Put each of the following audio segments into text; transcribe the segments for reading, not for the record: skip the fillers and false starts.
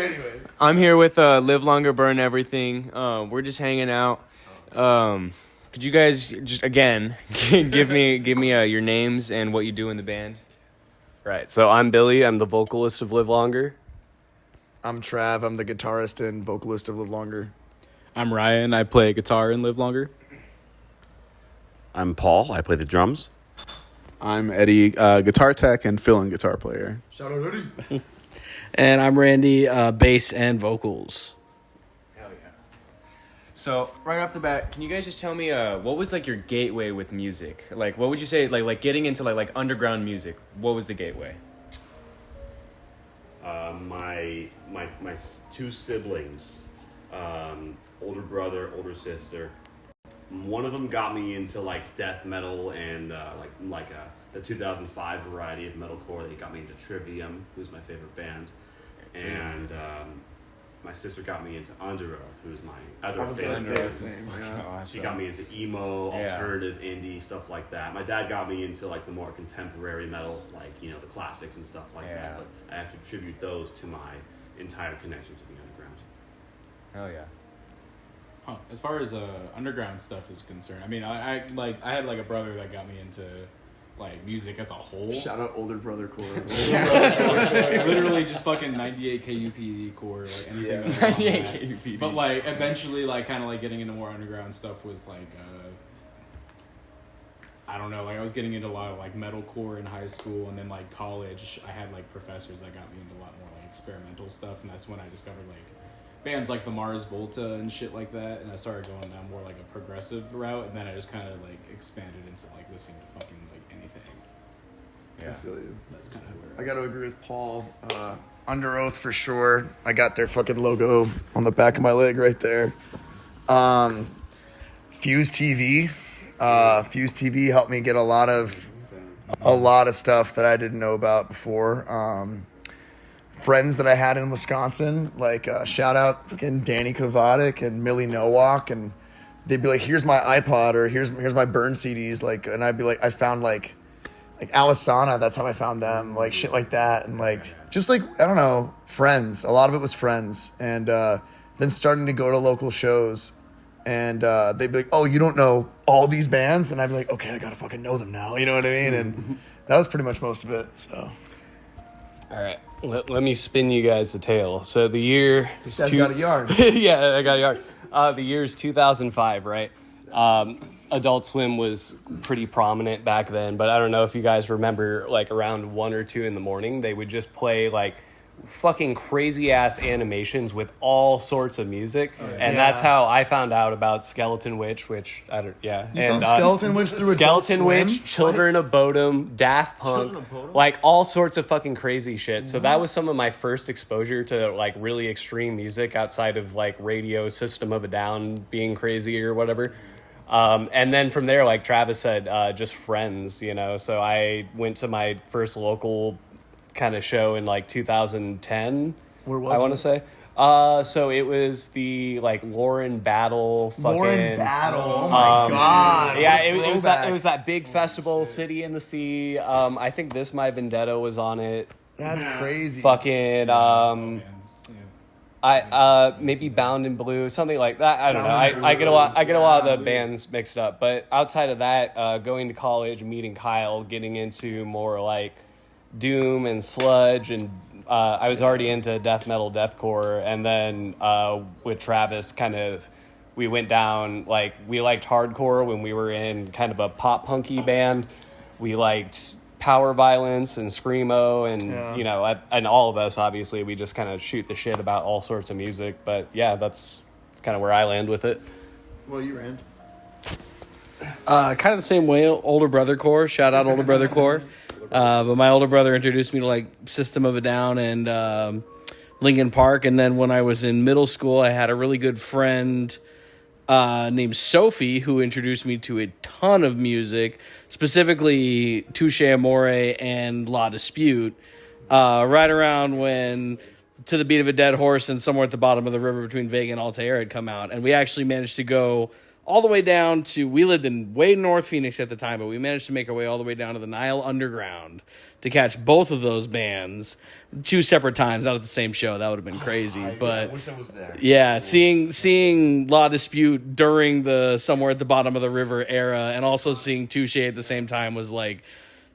Anyways, I'm here with Live Longer, Burn Everything. We're just hanging out. Could you guys just again give me your names and what you do in the band? Right. So I'm Billy. I'm the vocalist of Live Longer. I'm Trav. I'm the guitarist and vocalist of Live Longer. I'm Ryan. I play guitar and Live Longer. I'm Paul. I play the drums. I'm Eddie, guitar tech and fill-in guitar player. Shout out Eddie. And I'm Randy, bass and vocals. Hell yeah. So right off the bat, can you guys just tell me what was like your gateway with music? Like what would you say like getting into like underground music? What was the gateway? My two siblings, older brother, older sister. One of them got me into like death metal and the 2005 variety of metalcore. They got me into Trivium, who's my favorite band, and my sister got me into Underoath, who's my other favorite. She got me into emo, alternative, indie, stuff like that. My dad got me into like the more contemporary metals, like the classics and stuff like that. But I have to attribute those to my entire connection to the underground. Hell yeah. Huh. As far as underground stuff is concerned, I mean, I had like a brother that got me into like music as a whole. Shout out older brother core. Literally just fucking 98 KUPD core, like anything. 98 KUPD. But like eventually, like kind of like getting into more underground stuff was like I don't know, like I was getting into a lot of like metalcore in high school, and then like college, I had like professors that got me into a lot more like experimental stuff, and that's when I discovered like bands like the Mars Volta and shit like that, and I started going down more like a progressive route, and then I just kind of like expanded into like listening to fucking like anything. I feel you. That's kind of where I got to agree with Paul. Under Oath for sure. I got their fucking logo on the back of my leg right there. Fuse TV. Fuse TV helped me get a lot of stuff that I didn't know about before. Friends that I had in Wisconsin, like shout out fucking Danny Kovacic and Millie Nowak, and they'd be like, "Here's my iPod," or "Here's my burn CDs," like, and I'd be like, I found like Alisana, that's how I found them, like shit like that, and like just like I don't know, friends. A lot of it was friends, and then starting to go to local shows, and they'd be like, "Oh, you don't know all these bands?" And I'd be like, "Okay, I gotta fucking know them now," you know what I mean? And that was pretty much most of it. So, All right. Let me spin you guys a tale. So the year is you guys got a yard. Yeah, I got a yard. The year is 2005, right? Adult Swim was pretty prominent back then, but I don't know if you guys remember, like around 1 or 2 in the morning, they would just play like fucking crazy ass animations with all sorts of music, and that's how I found out about Skeleton Witch, which I don't, And Skeleton Witch through Skeleton Adult Witch, Swim? Children of Bodom, Daft Punk, like all sorts of fucking crazy shit. So that was some of my first exposure to like really extreme music outside of like radio, System of a Down being crazy or whatever. And then from there, like Travis said, just friends, So I went to my first local kind of show in like 2010. Where was I want to say. So it was the like Lauren Battle fucking Lauren Battle. Oh my god. Yeah, it was that big festival, City in the Sea. I think This My Vendetta was on it. That's crazy. Fucking maybe Bound in Blue, something like that. I don't know. I get a lot of the bands mixed up. But outside of that, going to college, meeting Kyle, getting into more like doom and sludge, and I was already into death metal, deathcore, and then with Travis, kind of we went down like we liked hardcore when we were in kind of a pop punky band. We liked Power Violence and Screamo, and and all of us obviously we just kind of shoot the shit about all sorts of music. But yeah, that's kind of where I land with it. Well, you ran. Kind of the same way, older brother core. Shout out older brother core. But my older brother introduced me to like System of a Down and Linkin Park. And then when I was in middle school, I had a really good friend named Sophie who introduced me to a ton of music, specifically Touche Amore and La Dispute, right around when To the Beat of a Dead Horse and Somewhere at the Bottom of the River Between Vega and Altair had come out. And we actually managed to go all the way down to, we lived in way North Phoenix at the time, but we managed to make our way all the way down to the Nile Underground to catch both of those bands 2 separate times, not at the same show. That would have been crazy. I wish I was there. Yeah, seeing La Dispute during the Somewhere at the Bottom of the River era, and also seeing Touche at the same time was like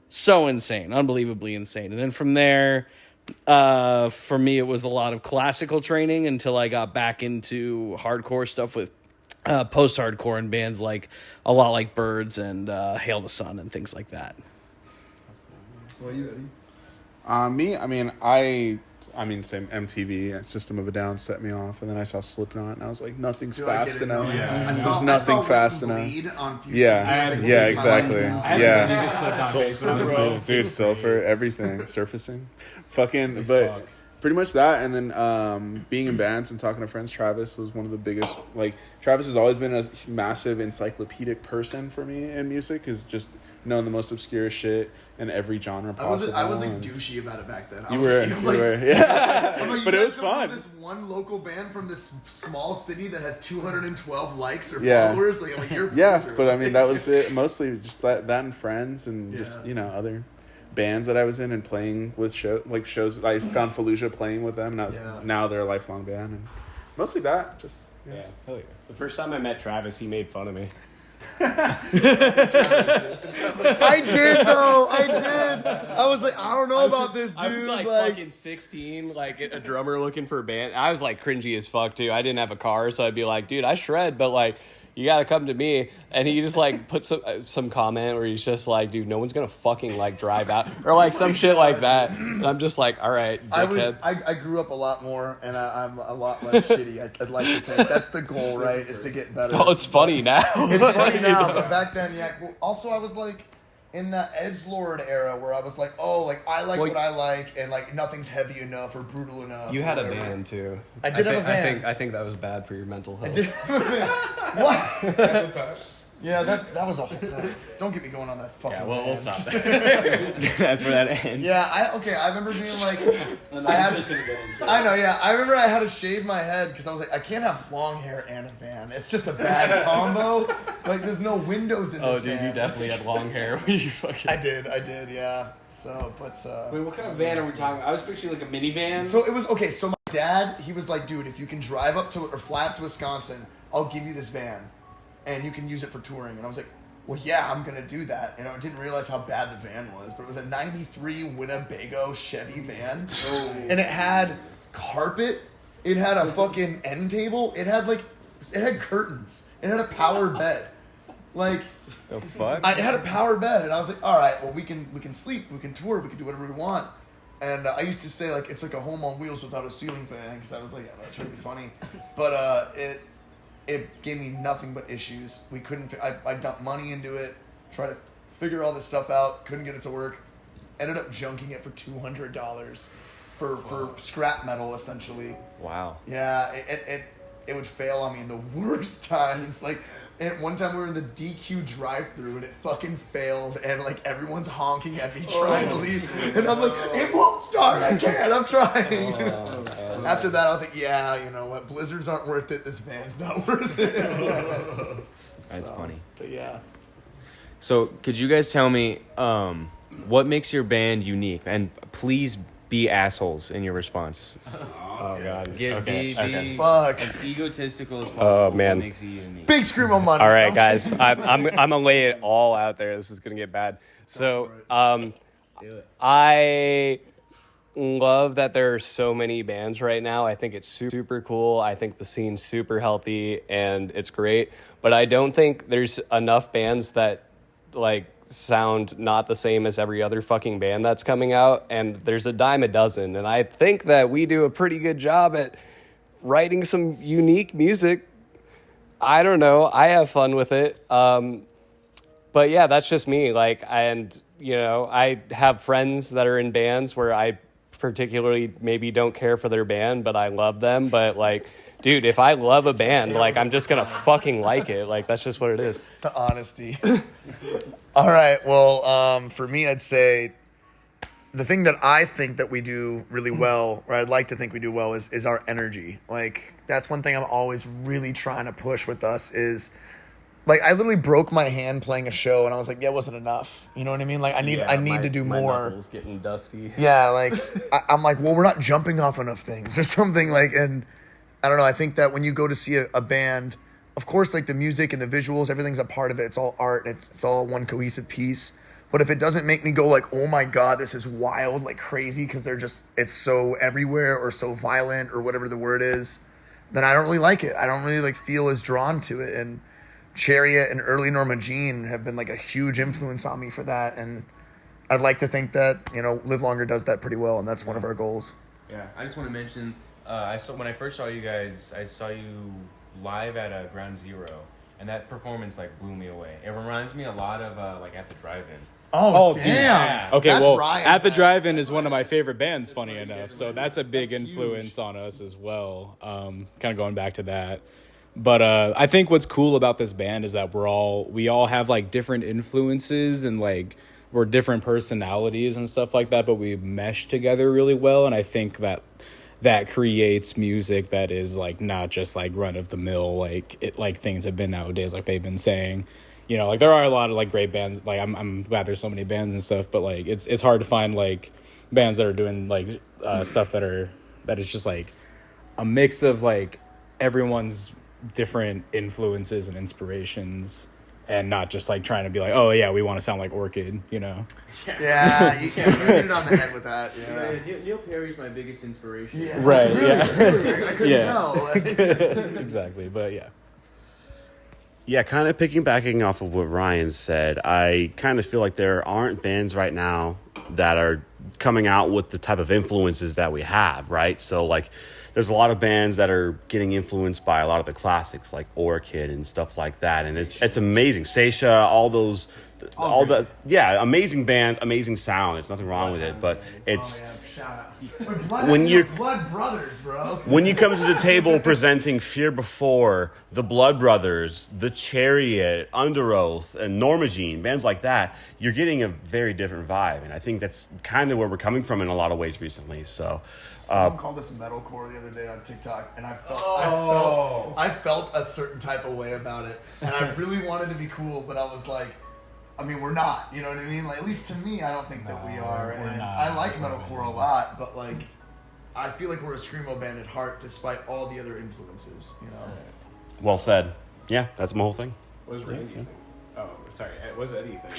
so insane, unbelievably insane. And then from there, for me, it was a lot of classical training until I got back into hardcore stuff with post-hardcore and bands like a lot like Birds and Hail the Sun and things like that. Well, you Eddie? Me, I mean, same MTV, System of a Down set me off, and then I saw Slipknot, and I was like, nothing's fast enough. Yeah. There's nothing fast enough. On Fuse Yeah, TV. yeah, exactly. Yeah. Dude, sulfur, everything, surfacing, fucking, but pretty much that. And then being in bands and talking to friends, Travis was one of the biggest. Like, Travis has always been a massive encyclopedic person for me in music, is just knowing the most obscure shit in every genre possible. I was like douchey about it back then. You were, yeah. I'm like, But it was fun. This one local band from this small city that has 212 likes or Yeah. followers. Like, I'm like, you're a Yeah, poser. but I mean, that was it. Mostly just that and friends and just, Yeah. Other bands that I was in and playing with shows. I found Fallujah playing with them, and now they're a lifelong band. And mostly that, just, Yeah, hell yeah. The first time I met Travis, he made fun of me. I did though. I did. I was like, I don't know about this, dude. I was like fucking 16, like a drummer looking for a band. I was like cringy as fuck too. I didn't have a car, so I'd be like, dude, I shred, but like, you gotta come to me. And he just like put some comment where he's just like, dude, no one's gonna fucking like drive out, or like some shit like that. And I'm just like, all right, dickhead. I grew up a lot more, and I'm a lot less shitty. I'd like to think that's the goal, right? Is to get better. Oh, it's funny now. It's funny now, but back then, yeah. Well, also, I was like in that edgelord era where I was like, oh, like I like what I like, and like nothing's heavy enough or brutal enough. You had a whatever. van too. I did have a van. I think that was bad for your mental health. I did have a van. What? Yeah, that was a whole. Don't get me going on that fucking. Yeah, well, van. we'll stop there. That's where that ends. Yeah, I remember being like, I know, yeah. I remember I had to shave my head because I was like, I can't have long hair and a van. It's just a bad combo. Like, there's no windows in this van. You definitely had long hair when you fucking... I did, yeah. So, but... Wait, what kind of van are we talking about? I was picturing like a minivan. So it was, okay, so my dad, he was like, dude, if you can drive up to, or fly up to Wisconsin, I'll give you this van, and you can use it for touring. And I was like, well, yeah, I'm going to do that. And I didn't realize how bad the van was, but it was a 93 Winnebago Chevy van. Oh. And it had carpet. It had a fucking end table. It had curtains. It had a power bed. Like, the fuck? I had a power bed, and I was like, all right, well, we can sleep, we can tour, we can do whatever we want. And I used to say, like, it's like a home on wheels without a ceiling fan, because I was like, I'm trying to be funny. But it gave me nothing but issues. We couldn't, I dumped money into it, tried to figure all this stuff out, couldn't get it to work. Ended up junking it for $200 for scrap metal, essentially. Wow. Yeah, it would fail on me in the worst times. Like, and one time we were in the DQ drive-thru and it fucking failed, and like everyone's honking at me trying to leave, and I'm like, it won't start. I can't. I'm trying. After that, I was like, yeah, you know what? Blizzards aren't worth it. This van's not worth it. That's funny. But yeah. So, could you guys tell me what makes your band unique? And please be assholes in your response. Oh god. Be Fuck. as egotistical as possible. man. What makes you unique? Big SCREAMO money. All right, guys. I'm gonna lay it all out there. This is gonna get bad. So, I love that there are so many bands right now. I think it's super cool. I think the scene's super healthy and it's great. But I don't think there's enough bands that like sound not the same as every other fucking band that's coming out, and there's a dime a dozen, and I think that we do a pretty good job at writing some unique music. I don't know, I have fun with it, but yeah, that's just me. Like, and you know, I have friends that are in bands where I particularly maybe don't care for their band, but I love them. But like, dude, if I love a band, like, I'm just gonna fucking like it. Like, that's just what it is. The honesty. All right. Well, for me, I'd say the thing that I think that we do really well, or I'd like to think we do well, is our energy. Like, that's one thing I'm always really trying to push with us is like I literally broke my hand playing a show, and I was like, yeah, it wasn't enough. You know what I mean? Like I need to do my more. knuckles getting dusty. Yeah, like I'm like, well, we're not jumping off enough things or something. Like, and I don't know. I think that when you go to see a band, of course, like the music and the visuals, everything's a part of it. It's all art. And it's all one cohesive piece. But if it doesn't make me go like, oh my God, this is wild, like crazy, because it's so everywhere or so violent or whatever the word is, then I don't really like it. I don't really like feel as drawn to it. And Chariot and early Norma Jean have been like a huge influence on me for that. And I'd like to think that, Live Longer does that pretty well. And that's one of our goals. Yeah, I just want to mention, when I first saw you guys, I saw you live at Ground Zero, and that performance like blew me away. It reminds me a lot of like at the drive-in. Oh, dude. damn. Yeah. Okay, That's well, Ryan, At the man. Drive-In is one of my favorite bands, funny enough. So that's a big influence on us as well. Kind of going back to that. But I think what's cool about this band is that we all have like different influences and like we're different personalities and stuff like that, but we mesh together really well. And I think that creates music that is like not just like run of the mill like things have been nowadays, like they've been saying. Like there are a lot of like great bands. Like I'm glad there's so many bands and stuff, but like it's hard to find like bands that are doing like stuff that is just like a mix of like everyone's different influences and inspirations, and not just like trying to be like, oh yeah, we want to sound like Orchid. Yeah, you can't hit it on the head with that. Yeah. Neil Perry's my biggest inspiration. Yeah. Right, Really, yeah. really, I couldn't Yeah. tell. Exactly, but yeah. Yeah, kind of piggybacking off of what Ryan said, I kind of feel like there aren't bands right now that are coming out with the type of influences that we have, right? So, like, there's a lot of bands that are getting influenced by a lot of the classics, like Orchid and stuff like that, and it's amazing. Seisha, all those, amazing bands, amazing sound. There's nothing wrong with it, but it's. Shout out. When you're blood brothers, bro. When you come to the table presenting Fear Before, the Blood Brothers, the Chariot, Under Oath, and Norma Jean, bands like that, you're getting a very different vibe, and I think that's kind of where we're coming from in a lot of ways recently. So, someone called us metalcore the other day on TikTok, and I felt a certain type of way about it, and I really wanted to be cool, but I was like, I mean, we're not, you know what I mean? Like, at least to me, I don't think that we are, and I like metalcore a lot, but like, I feel like we're a screamo band at heart, despite all the other influences, well said. Yeah, that's my whole thing. What does Randy think? Oh, sorry. What does Eddie think?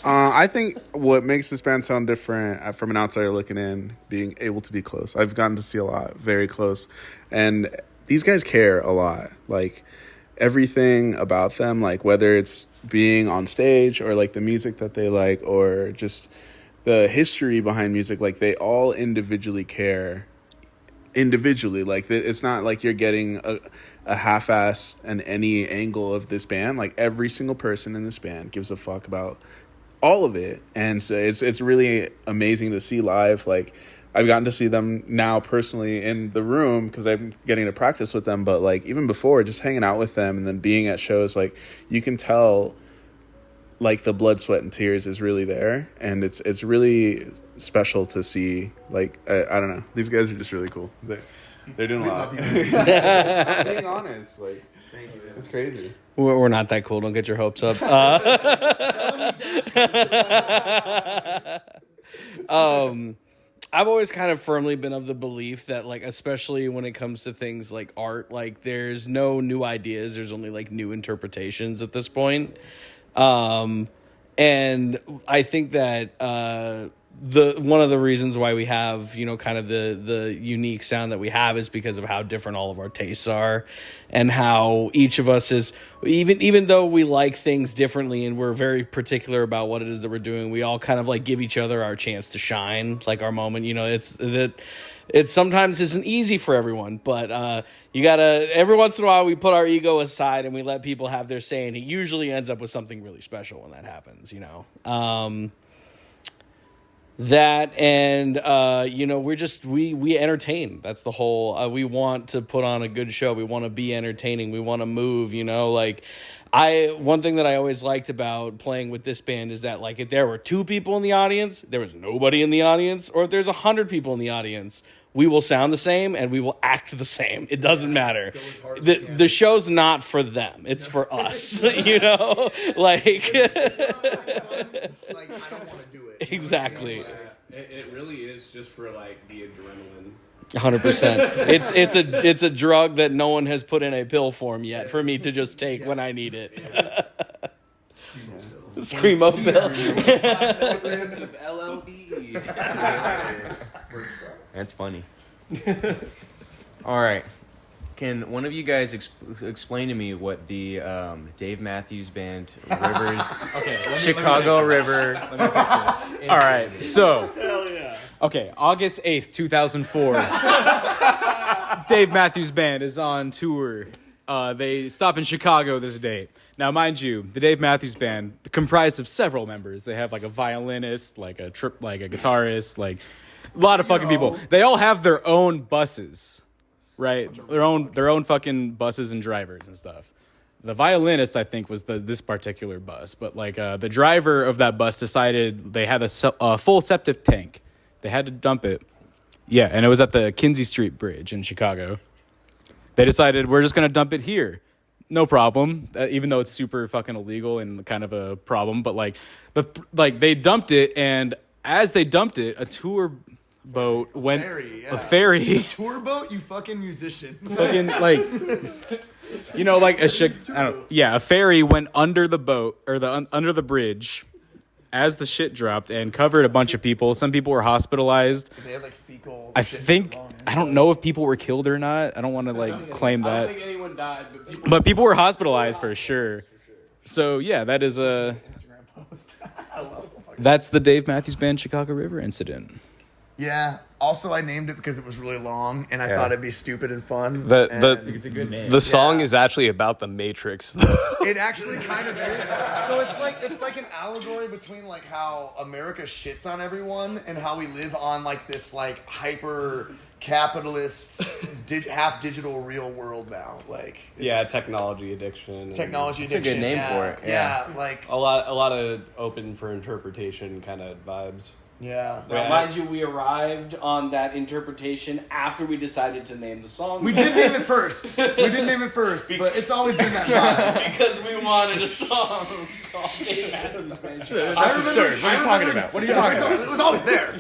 I think what makes this band sound different from an outsider looking in, being able to be close. I've gotten to see a lot, very close, and these guys care a lot. Like, everything about them, like whether it's being on stage or like the music that they like or just the history behind music, like they all individually care individually. Like it's not like you're getting a half-ass and any angle of this band. Like every single person in this band gives a fuck about all of it, and so it's really amazing to see live. Like I've gotten to see them now personally in the room because I'm getting to practice with them. But like even before, just hanging out with them and then being at shows, like you can tell like the blood, sweat, and tears is really there, and it's really special to see. Like I don't know, these guys are just really cool. They're doing a lot. I'm being honest, like Thank you, man. it's crazy. We're not that cool. Don't get your hopes up. I've always kind of firmly been of the belief that, like, especially when it comes to things like art, like, there's no new ideas. There's only, like, new interpretations at this point. And I think that one of the reasons why we have, you know, kind of the unique sound that we have is because of how different all of our tastes are, and how each of us is, even though we like things differently and we're very particular about what it is that we're doing, we all kind of like give each other our chance to shine, like our moment. You know, it sometimes isn't easy for everyone, but you gotta, every once in a while we put our ego aside and we let people have their say, and it usually ends up with something really special when that happens, you know. That and you know, we entertain. That's the whole, we want to put on a good show. We want to be entertaining. We want to move, you know. Like one thing that I always liked about playing with this band is that, like, if there were 2 people in the audience, there was nobody in the audience, or if there's 100 people in the audience, we will sound the same and we will act the same. It doesn't matter. The show's not for them. It's for us. You know, like Like I don't want to do it. exactly. It really is just for like the adrenaline. 100%. It's a drug that no one has put in a pill form yet for me to just take when I need it. SCREAMO pill. 5 milligrams of LLD. That's funny. All right. Can one of you guys explain to me what the Dave Matthews Band Rivers Chicago River? Let me take this. All right, so okay, August 8th, 2004. Dave Matthews Band is on tour. They stop in Chicago this date. Now, mind you, the Dave Matthews Band comprised of several members. They have like a violinist, like a guitarist, like a lot of fucking people. They all have their own buses, right? Their own fucking buses and drivers and stuff. The violinist, I think, was this particular bus, but like the driver of that bus decided they had a full septic tank. They had to dump it. Yeah, and it was at the Kinsey Street Bridge in Chicago. They decided we're just gonna dump it here. No problem, even though it's super fucking illegal and kind of a problem. But they dumped it, and as they dumped it, a tour boat went a ferry. A tour boat, you fucking musician. Fucking like, you know, like a ferry went under the boat or under the bridge as the shit dropped and covered a bunch of people. Some people were hospitalized. They had like fecal. I don't know if people were killed or not. I don't want to like claim I that. don't think anyone died, But people were hospitalized for sure. So yeah, that is that's the Dave Matthews Band Chicago River incident. Yeah. Also, I named it because it was really long, and I thought it'd be stupid and fun. It's a good name. The song is actually about the Matrix. It actually kind of is. So it's like an allegory between like how America shits on everyone and how we live on like this like hyper capitalist half digital real world now. Like technology addiction. Technology It's a addiction. good name for it. Yeah, like A lot of open for interpretation kind of vibes. yeah. Now, mind you, we arrived on that interpretation after we decided to name the song. We did name it first, but it's always been that vibe. because we wanted a song called Dave Matthews Band. Absurd. What are you talking about? What are you talking about? It was always there.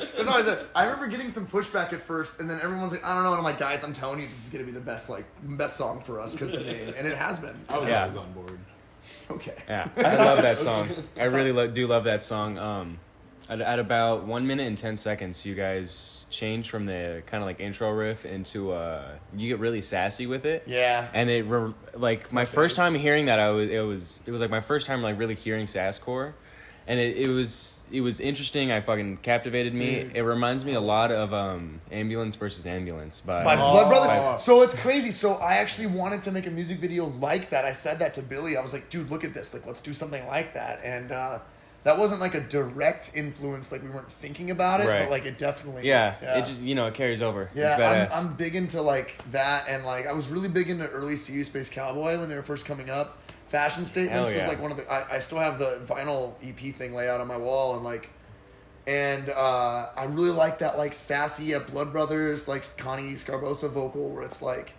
I remember getting some pushback at first, and then everyone's like, I don't know. And I'm like, guys, I'm telling you, this is going to be the best song for us because the name. And it has been. I was always on board. Okay. Yeah, I love that song. I really do love that song. At about 1 minute and 10 seconds, you guys change from the kind of like intro riff into you get really sassy with it. Yeah. And my first time hearing that, it was like my first time like really hearing sasscore, and it was interesting. I fucking captivated me. Dude. It reminds me a lot of Ambulance versus Ambulance by Blood Brother. So it's crazy. So I actually wanted to make a music video like that. I said that to Billy. I was like, dude, look at this. Like, let's do something like that. And that wasn't like a direct influence. Like we weren't thinking about it, but like it definitely. Yeah. It just, it carries over. Yeah, it's badass. I'm big into like that, and like I was really big into early CU Space Cowboy when they were first coming up. Fashion Statements was like one of the. I still have the vinyl EP thing layout on my wall, and I really like that like sassy at Blood Brothers, like Connie Scarbosa vocal, where it's like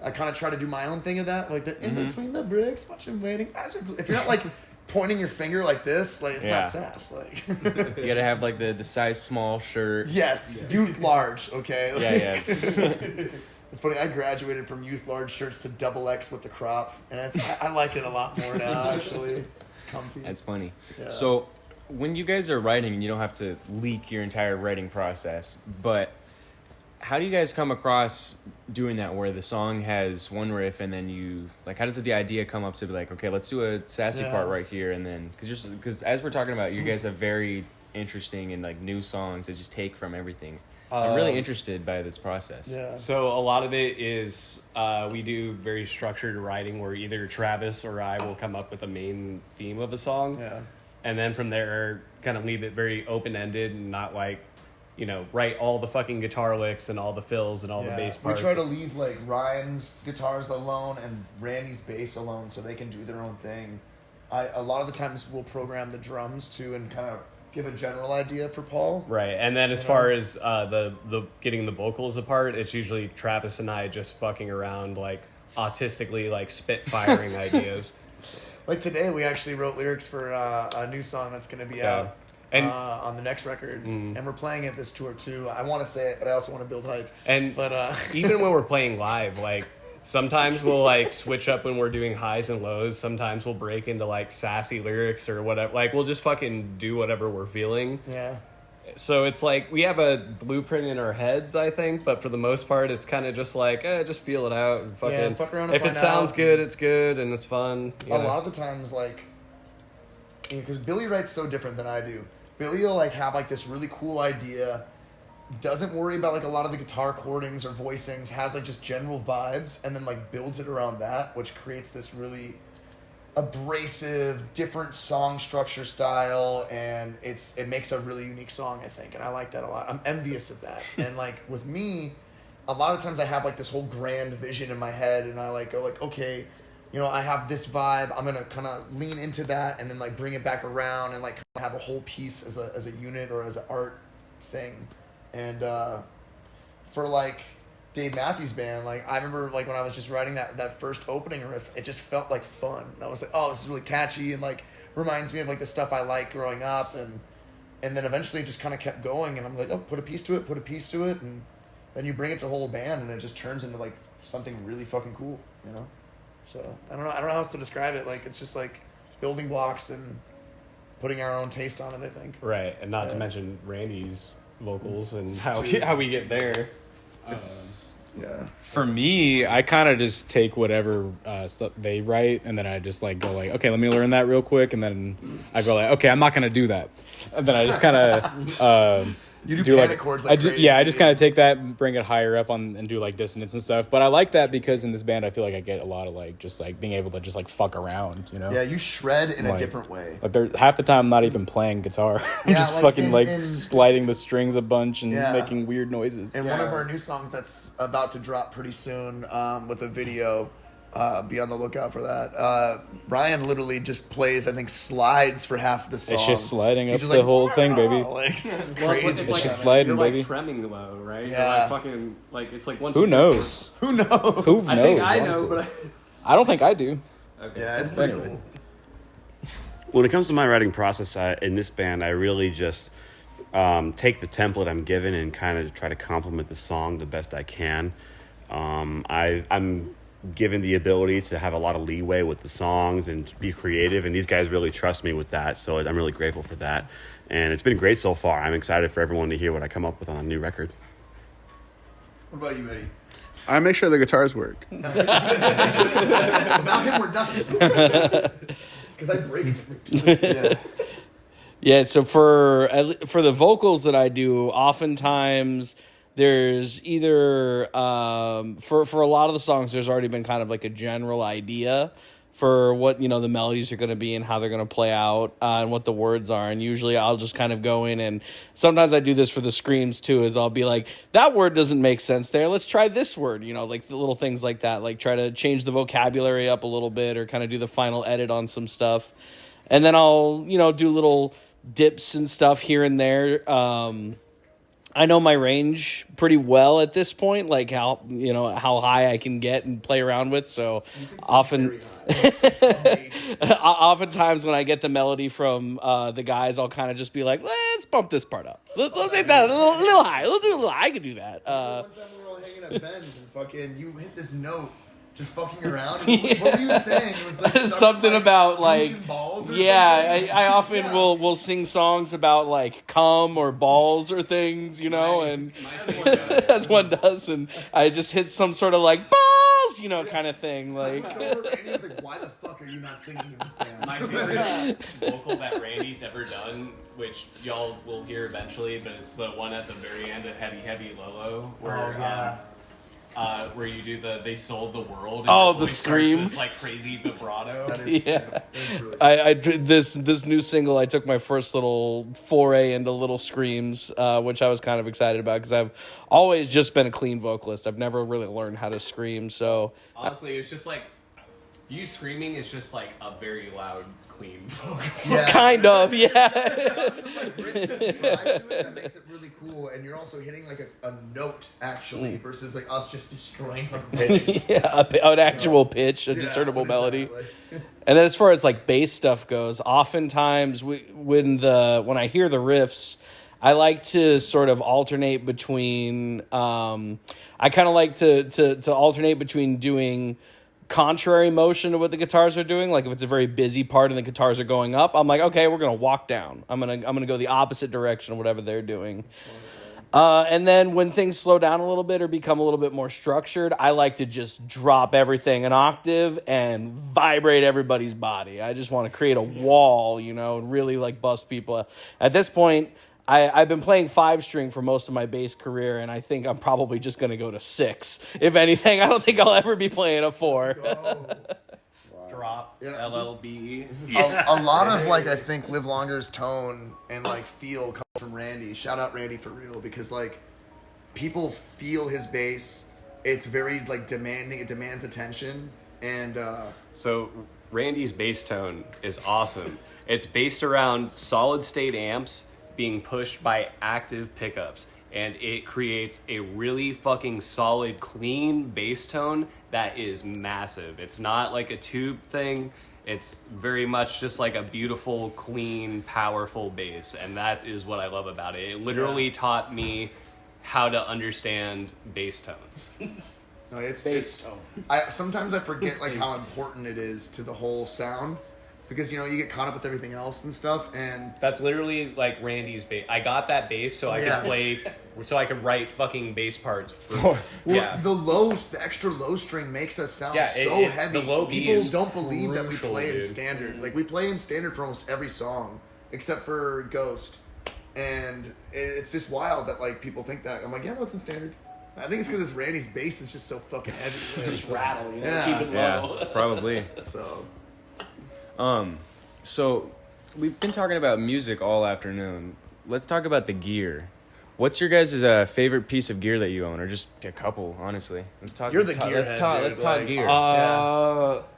I kind of try to do my own thing of that, like the in between the bricks, watching waiting. If you're not like pointing your finger like this, like it's not sass. Like you gotta have like the size small shirt. Yes, youth large. Okay. Yeah. It's funny. I graduated from youth large shirts to XX with the crop, and I like it a lot more now. Actually, it's comfy. That's funny. Yeah. So when you guys are writing, and you don't have to leak your entire writing process, but how do you guys come across doing that where the song has one riff and then you how does the idea come up to be like, okay, let's do a sassy part right here, and then because as we're talking about, you guys have very interesting and like new songs that just take from everything. I'm really interested by this process. Yeah. So a lot of it is we do very structured writing where either Travis or I will come up with a main theme of a song. Yeah. And then from there kind of leave it very open-ended and not like, write all the fucking guitar licks and all the fills and all the bass parts. We try to leave like Ryan's guitars alone and Randy's bass alone so they can do their own thing. A lot of the times we'll program the drums too and kind of give a general idea for Paul. Right, and then as far as the getting the vocals apart, it's usually Travis and I just fucking around, like autistically, like spitfiring ideas. Like today, we actually wrote lyrics for a new song that's going to be out on the next record, and we're playing it this tour too. I want to say it, but I also want to build hype. But even when we're playing live, like sometimes we'll like switch up when we're doing highs and lows. Sometimes we'll break into like sassy lyrics or whatever. Like we'll just fucking do whatever we're feeling. Yeah. So it's like we have a blueprint in our heads, I think, but for the most part, it's kind of just like, just feel it out. And fucking, fuck around and if find it sounds out. good, it's good and it's fun. A lot of the times, like, because Billy writes so different than I do. Billy will like have like this really cool idea, doesn't worry about like a lot of the guitar chordings or voicings, has like just general vibes, and then like builds it around that, which creates this really abrasive, different song structure style, and it makes a really unique song, I think, and I like that a lot. I'm envious of that. And like with me, a lot of times I have like this whole grand vision in my head, and I like go like, okay, you know, I have this vibe, I'm gonna kind of lean into that and then like bring it back around and like have a whole piece as a unit or as an art thing. And for like Dave Matthews Band, like I remember like when I was just writing that first opening riff, it just felt like fun. And I was like, oh, this is really catchy and like reminds me of like the stuff I like growing up, and then eventually it just kind of kept going, and I'm like, oh, put a piece to it, and then you bring it to a whole band and it just turns into like something really fucking cool, you know? So I don't know how else to describe it. Like it's just like building blocks and putting our own taste on it, I think. Right, and not to mention Randy's vocals and how we get there. For me, I kind of just take whatever stuff they write, and then I just like go like, okay, let me learn that real quick, and then I go like, okay, I'm not gonna do that, and then I just kind of You do panic chords like crazy. I just kind of take that, bring it higher up and do like dissonance and stuff. But I like that because in this band, I feel like I get a lot of like just like being able to just like fuck around, you know? Yeah, you shred in like, a different way. Like half the time I'm not even playing guitar. I'm just like fucking sliding the strings a bunch and making weird noises. And one of our new songs that's about to drop pretty soon with a video, be on the lookout for that. Ryan literally just plays, I think, slides for half of the song. It's just sliding up just the like, whole thing, baby. Like, it's Well, crazy. it's like just sliding, you're baby. like tremming low, right? Yeah. You're like fucking like it's like one. Who knows? Who knows? Who knows? I think I know, honestly? but I don't think I do. okay. Yeah, it's pretty Anyway. cool. When it comes to my writing process in this band, I really just take the template I'm given and kind of try to complement the song the best I can. I'm given the ability to have a lot of leeway with the songs and be creative, and these guys really trust me with that, so I'm really grateful for that. And it's been great so far. I'm excited for everyone to hear what I come up with on a new record. What about you, Eddie? I make sure the guitars work. Without him, we're nothing. Because I break it. Yeah, so for the vocals that I do, oftentimes there's either for a lot of the songs there's already been kind of like a general idea for what, you know, the melodies are going to be and how they're going to play out and what the words are, and usually I'll just kind of go in, and sometimes I do this for the screams too, is I'll be like, that word doesn't make sense there, let's try this word, you know, like the little things like that, like try to change the vocabulary up a little bit or kind of do the final edit on some stuff, and then I'll, you know, do little dips and stuff here and there. I know my range pretty well at this point, like how high I can get and play around with. So oftentimes when I get the melody from the guys, I'll kind of just be like, let's bump this part up. Let's take that a little high. Let's do a little high. I can do that. One time we were all hanging at Ben's and fucking, you hit this note. Just fucking around. What were you saying? It was like something about like balls or something? I often will sing songs about like cum or balls or things, you know, and as one does, and I just hit some sort of like balls, you know, kind of thing. Like, Randy's like, why the fuck are you not singing in this band? My favorite vocal that Randy's ever done, which y'all will hear eventually, but it's the one at the very end of Heavy Heavy Lolo, where where you do they sold the world. And oh, the the scream! This like crazy vibrato. That is, yeah. Really This new single, I took my first little foray into little screams, which I was kind of excited about because I've always just been a clean vocalist. I've never really learned how to scream. So honestly, it's just like you screaming is just like a very loud clean. Yeah. Kind of, yeah. Some, like, written some vibe to it that makes it really cool, and you're also hitting like a note actually versus like us just destroying like pitches. Yeah, an actual pitch, a discernible what is that, melody. like? And then as far as like bass stuff goes, oftentimes when I hear the riffs, I like to sort of alternate between. I kind of like to alternate between doing contrary motion to what the guitars are doing. Like if it's a very busy part and the guitars are going up, I'm like, okay, we're gonna walk down. I'm gonna go the opposite direction of whatever they're doing. And then when things slow down a little bit or become a little bit more structured, I like to just drop everything an octave and vibrate everybody's body. I just want to create a wall, and really like bust people. At this point, I've been playing 5-string for most of my bass career, and I think I'm probably just going to go to 6. If anything, I don't think I'll ever be playing a 4. Drop, Yeah. LLBE. A lot of like I think Live Longer's tone and like feel comes from Randy. Shout out Randy for real, because like people feel his bass. It's very like demanding. It demands attention, and So Randy's bass tone is awesome. It's based around solid state amps being pushed by active pickups, and it creates a really fucking solid, clean bass tone that is massive. It's not like a tube thing. It's very much just like a beautiful, clean, powerful bass, and that is what I love about it. It literally taught me how to understand bass tones. no, it's. Sometimes I forget like how important it is to the whole sound. Because, you get caught up with everything else and stuff, and... That's literally, like, Randy's bass. I got that bass so I could play... So I could write fucking bass parts. The extra low string makes us sound so heavy. The low B People is don't believe that we crucial, play in dude. standard. Like, we play in standard for almost every song, except for Ghost. And it's just wild that, like, people think that. I'm like, yeah, no, it's in standard. I think it's because Randy's bass is just so fucking heavy. Just rattle, Yeah. keep it low. Yeah, probably. So, We've been talking about music all afternoon. Let's talk about the gear. What's your guys' favorite piece of gear that you own, or just a couple? Honestly, let's talk. You're the let's gearhead, talk. dude, Let's talk like- gear.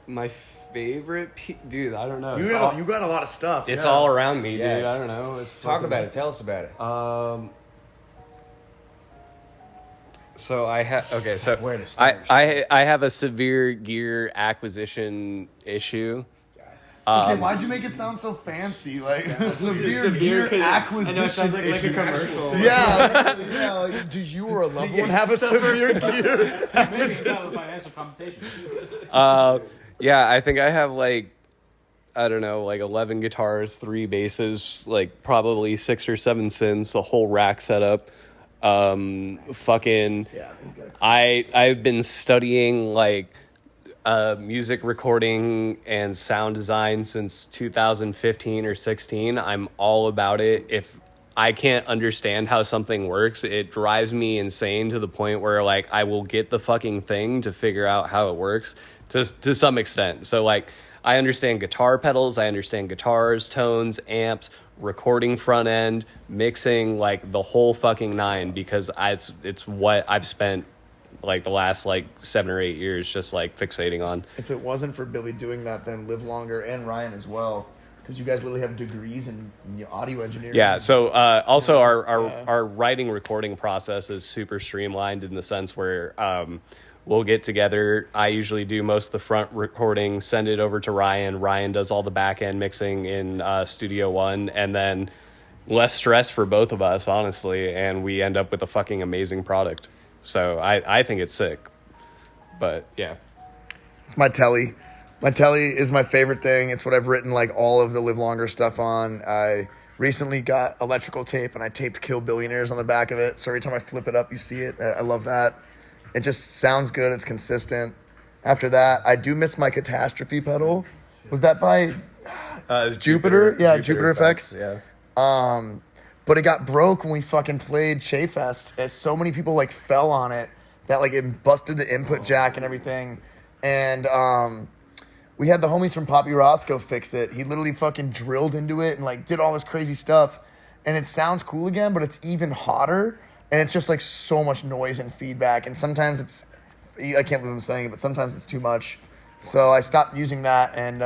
My favorite... Dude, I don't know. you got a lot of stuff. It's yeah. all around me, dude. Yeah. I don't know. It's Talk fucking- about it. Tell us about it. So I have so Where to start? I have a severe gear acquisition issue. Okay, why'd you make it sound so fancy? Like, severe gear acquisition I know, it sounds like a issue. commercial. Yeah, like, do you or a loved one have a severe gear acquisition? Financial compensation. Yeah, I think I have like, I don't know, like 11 guitars, 3 basses, like probably 6 or 7 synths, a whole rack setup. I've been studying like music recording and sound design since 2015 or 16. I'm all about it. If I can't understand how something works, it drives me insane to the point where like I will get the fucking thing to figure out how it works to some extent. So like I understand guitar pedals, I understand guitars, tones, amps, recording front end, mixing, like the whole fucking nine, because it's what I've spent like the last like 7 or 8 years just like fixating on. If it wasn't for Billy doing that, then Live Longer and Ryan as well, because you guys literally have degrees in audio engineering. Yeah. So also our writing recording process is super streamlined in the sense where we'll get together. I usually do most of the front recording, send it over to Ryan. Ryan does all the back end mixing in Studio One, and then less stress for both of us, honestly, and we end up with a fucking amazing product. So I think it's sick. But yeah. It's my telly. My telly is my favorite thing. It's what I've written like all of the Live Longer stuff on. I recently got electrical tape and I taped Kill Billionaires on the back of it. So every time I flip it up, you see it. I love that. It just sounds good. It's consistent. After that, I do miss my Catastrophe pedal. Was that by Jupiter? Yeah, Jupiter Effects. Yeah. But it got broke when we fucking played Che-Fest, as so many people like fell on it that like it busted the input jack and everything. And we had the homies from Poppy Roscoe fix it. He literally fucking drilled into it and like did all this crazy stuff. And it sounds cool again, but it's even hotter. And it's just like so much noise and feedback. And sometimes I can't believe I'm saying it, but sometimes it's too much. So I stopped using that and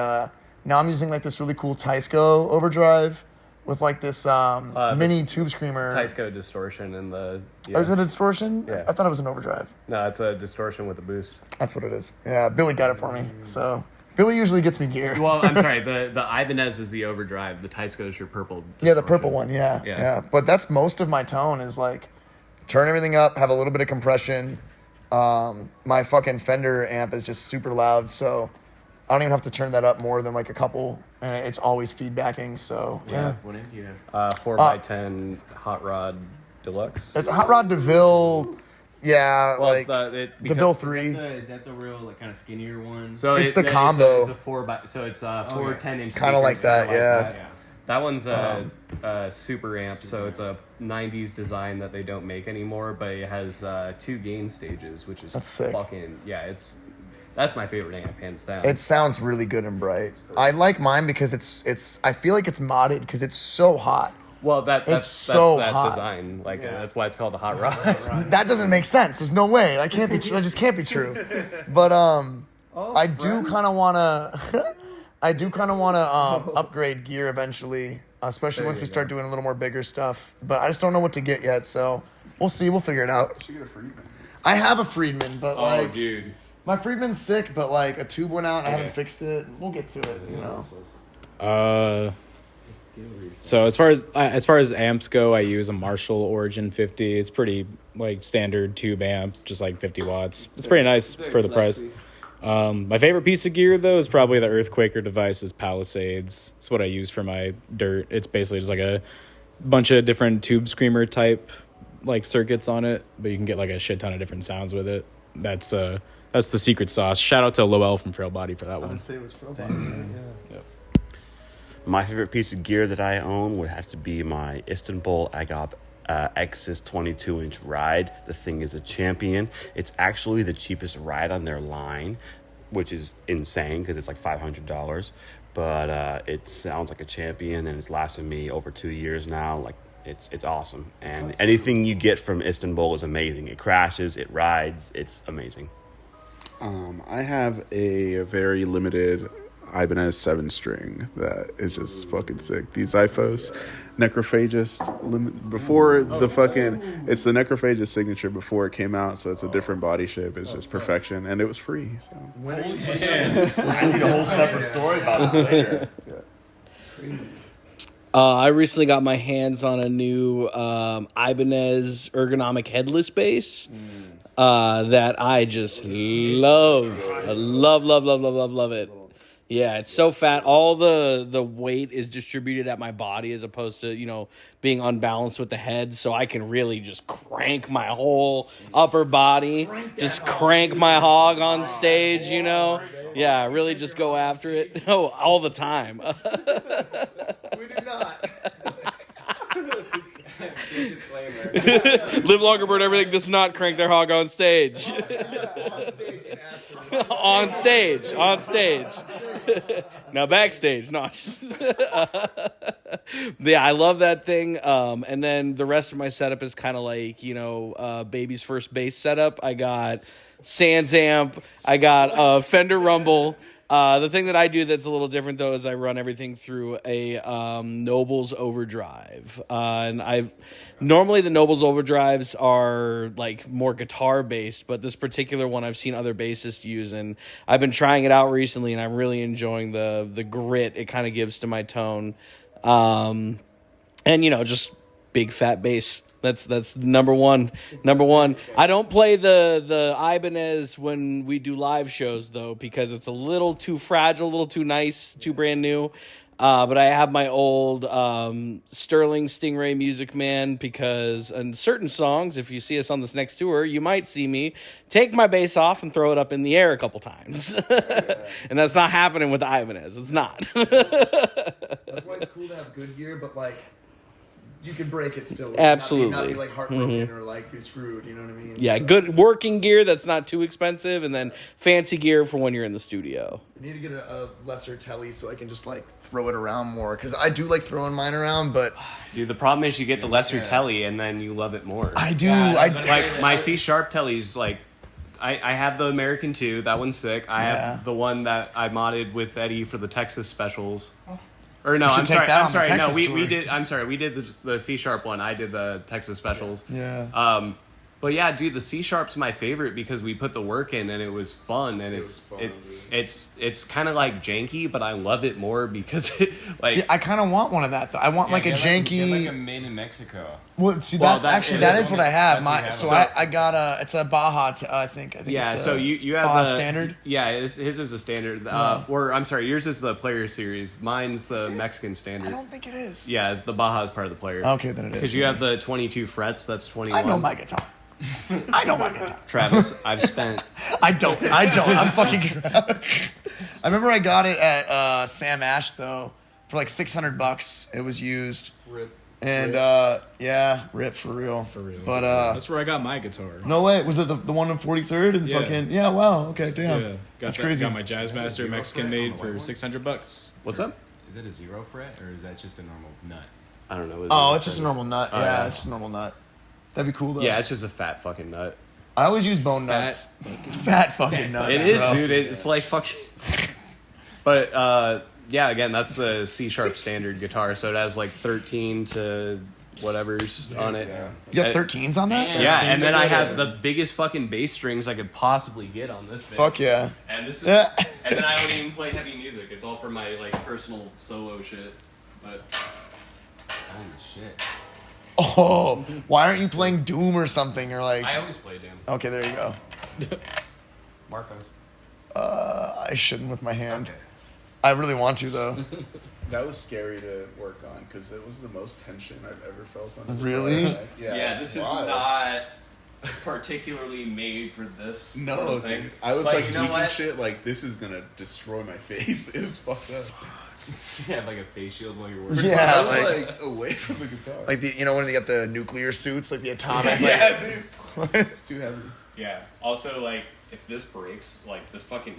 now I'm using like this really cool Teisco overdrive with like this mini tube screamer. Teisco distortion in the. Oh, is it a distortion? Yeah. I thought it was an overdrive. No, it's a distortion with a boost. That's what it is. Yeah, Billy got it for me. So Billy usually gets me gear. Well, I'm sorry. The Ibanez is the overdrive. The Teisco is your purple. Yeah, the purple one. Yeah. But that's most of my tone is like turn everything up, have a little bit of compression. My fucking Fender amp is just super loud, so I don't even have to turn that up more than like a couple, and it's always feedbacking. So yeah. What amp do you have? 4x10 Hot Rod Deluxe. It's a Hot Rod DeVille. Yeah, Well, like because- DeVille 3. Is that the real like kind of skinnier one? So It's the combo. It's a 4x, so it's 10-inch. Kinda like that, yeah. Yeah. That one's a super amp, so it's a 90s design that they don't make anymore, but it has 2 gain stages, which is That's sick. fucking, yeah, that's my favorite amp, hands down. It sounds really good and bright. I like mine because it's. I feel like it's modded because it's so hot. well, that's so that hot. design, like that's why it's called the Hot Rod. That doesn't make sense. There's no way. That can't be. That just can't be true. But I do kind of wanna. I do kind of want to upgrade gear eventually, especially once we start doing a little more bigger stuff. But I just don't know what to get yet, so we'll see. We'll figure it out. I have a Friedman, but like, dude. my Friedman's sick, but like a tube went out and I haven't fixed it. We'll get to it, you know. So as far as amps go, I use a Marshall Origin 50. It's pretty like standard tube amp, just like 50 watts. It's pretty nice for the price. My favorite piece of gear though is probably the Earthquaker Devices Palisades. It's what I use for my dirt. It's basically just like a bunch of different tube screamer type like circuits on it, but you can get like a shit ton of different sounds with it. That's the secret sauce. Shout out to Lowell from Frail Body for that one. Say it was Frail Body. My favorite piece of gear that I own would have to be my Istanbul Agop X's 22-inch ride. The thing is a champion. It's actually the cheapest ride on their line, which is insane because it's like $500. But it sounds like a champion, and it's lasted me over 2 years now. Like it's awesome. And anything you get from Istanbul is amazing. It crashes, it rides, it's amazing. I have a very limited Ibanez 7-string that is just fucking sick. These Zyphos, Necrophagist, before the fucking, it's the Necrophagist signature before it came out, so it's a different body shape. It's just perfection, and it was free. So. I need a whole separate story about this later. I recently got my hands on a new Ibanez ergonomic headless bass that I just love. I love it. Yeah, it's so fat. All the weight is distributed at my body as opposed to, you know, being unbalanced with the head. So I can really just crank my whole upper body. Just crank my hog on stage, you know? Yeah, really just go after it. Oh, all the time. We do not. Live longer, burn everything. Does not crank their hog on stage. On stage. Now backstage. No. Yeah, I love that thing. And then the rest of my setup is kind of like, you know, baby's first bass setup. I got Sans amp. I got a Fender Rumble. The thing that I do that's a little different though is I run everything through a Nobles overdrive, and normally the Nobles overdrives are like more guitar based, but this particular one I've seen other bassists use, and I've been trying it out recently, and I'm really enjoying the grit it kind of gives to my tone, and you know, just big fat bass. That's number one. I don't play the Ibanez when we do live shows though, because it's a little too fragile, a little too nice, too brand new. But I have my old Sterling Stingray Music Man, because in certain songs, if you see us on this next tour, you might see me take my bass off and throw it up in the air a couple times. And that's not happening with the Ibanez. It's not. That's why it's cool to have good gear, but like, you can break it still. Absolutely. Not be like heartbroken or like be screwed, you know what I mean? Yeah, So, good working gear that's not too expensive, and then fancy gear for when you're in the studio. I need to get a lesser telly so I can just like throw it around more, because I do like throwing mine around, but Dude, the problem is you get the lesser telly and then you love it more. I do. Like my C sharp telly's like I have the American 2. That one's sick. I Yeah. have the one that I modded with Eddie for the Texas specials. Or no, We should I'm take sorry. that I'm on the sorry. No, Texas we tour. did. I'm sorry. We did the C sharp one. I did the Texas specials. Yeah. But yeah, dude, the C sharp's my favorite because we put the work in and it was fun and it's kind of like janky, but I love it more because like See, I kind of want one of that though. I want like a janky. Get like a made in Mexico. Well, see, Well, that's that- actually it that is is what I have. That's what you have. So So- I got a. It's a Baja. I think. yeah. It's So you have Baja the standard. Yeah, his is a standard. Or I'm sorry, yours is the player series. Mine's the Mexican I standard. don't think it is. Yeah, the Baja is part of the player. Okay, then it is. Because you have the 22 frets. That's 21. I know my guitar. I know my guitar. Travis, I've spent. I don't. I'm fucking. I remember I got it at Sam Ash though for like $600. It was used. Rip. And yeah, rip for real. For real. But That's where I got my guitar. no way. Was it the one on 43rd and Yeah. fucking yeah? Wow. Okay. Damn. Yeah, That's crazy. Got my Jazzmaster Mexican made for $600. What's up? Is that a 0 fret or is that just a normal nut? I don't know. Oh, it's just a normal nut. Oh, yeah, yeah. it's just a normal nut. That'd be cool though. Yeah, it's just a fat fucking nut. I always use bone nuts. Fat fucking nuts. It is, bro. dude. It's like fucking. But yeah, again, that's the C sharp standard guitar, so it has like 13 to whatever's on it. You got 13s on that? Yeah, and then I have the biggest fucking bass strings I could possibly get on this thing. Fuck yeah. And this is, Yeah. and then I don't even play heavy music. It's all for my like personal solo shit. But Holy shit. Oh, why aren't you playing Doom or something? Or like, I always play Doom. okay, there you go. Marco. I shouldn't with my hand. I really want to though. That was scary to work on because it was the most tension I've ever felt on. a Really? guitar. Like, Yeah, this is wild. not particularly made for this sort No, of thing. dude. I was But like you know tweaking what? shit. Like this is gonna destroy my face. It was fucked up. You have like a face shield while you're working. Yeah, I was like, like away from the guitar. like the when they got the nuclear suits, like the atomic. yeah, dude. It's too heavy. Yeah. Also, like, if this breaks, like, this fucking.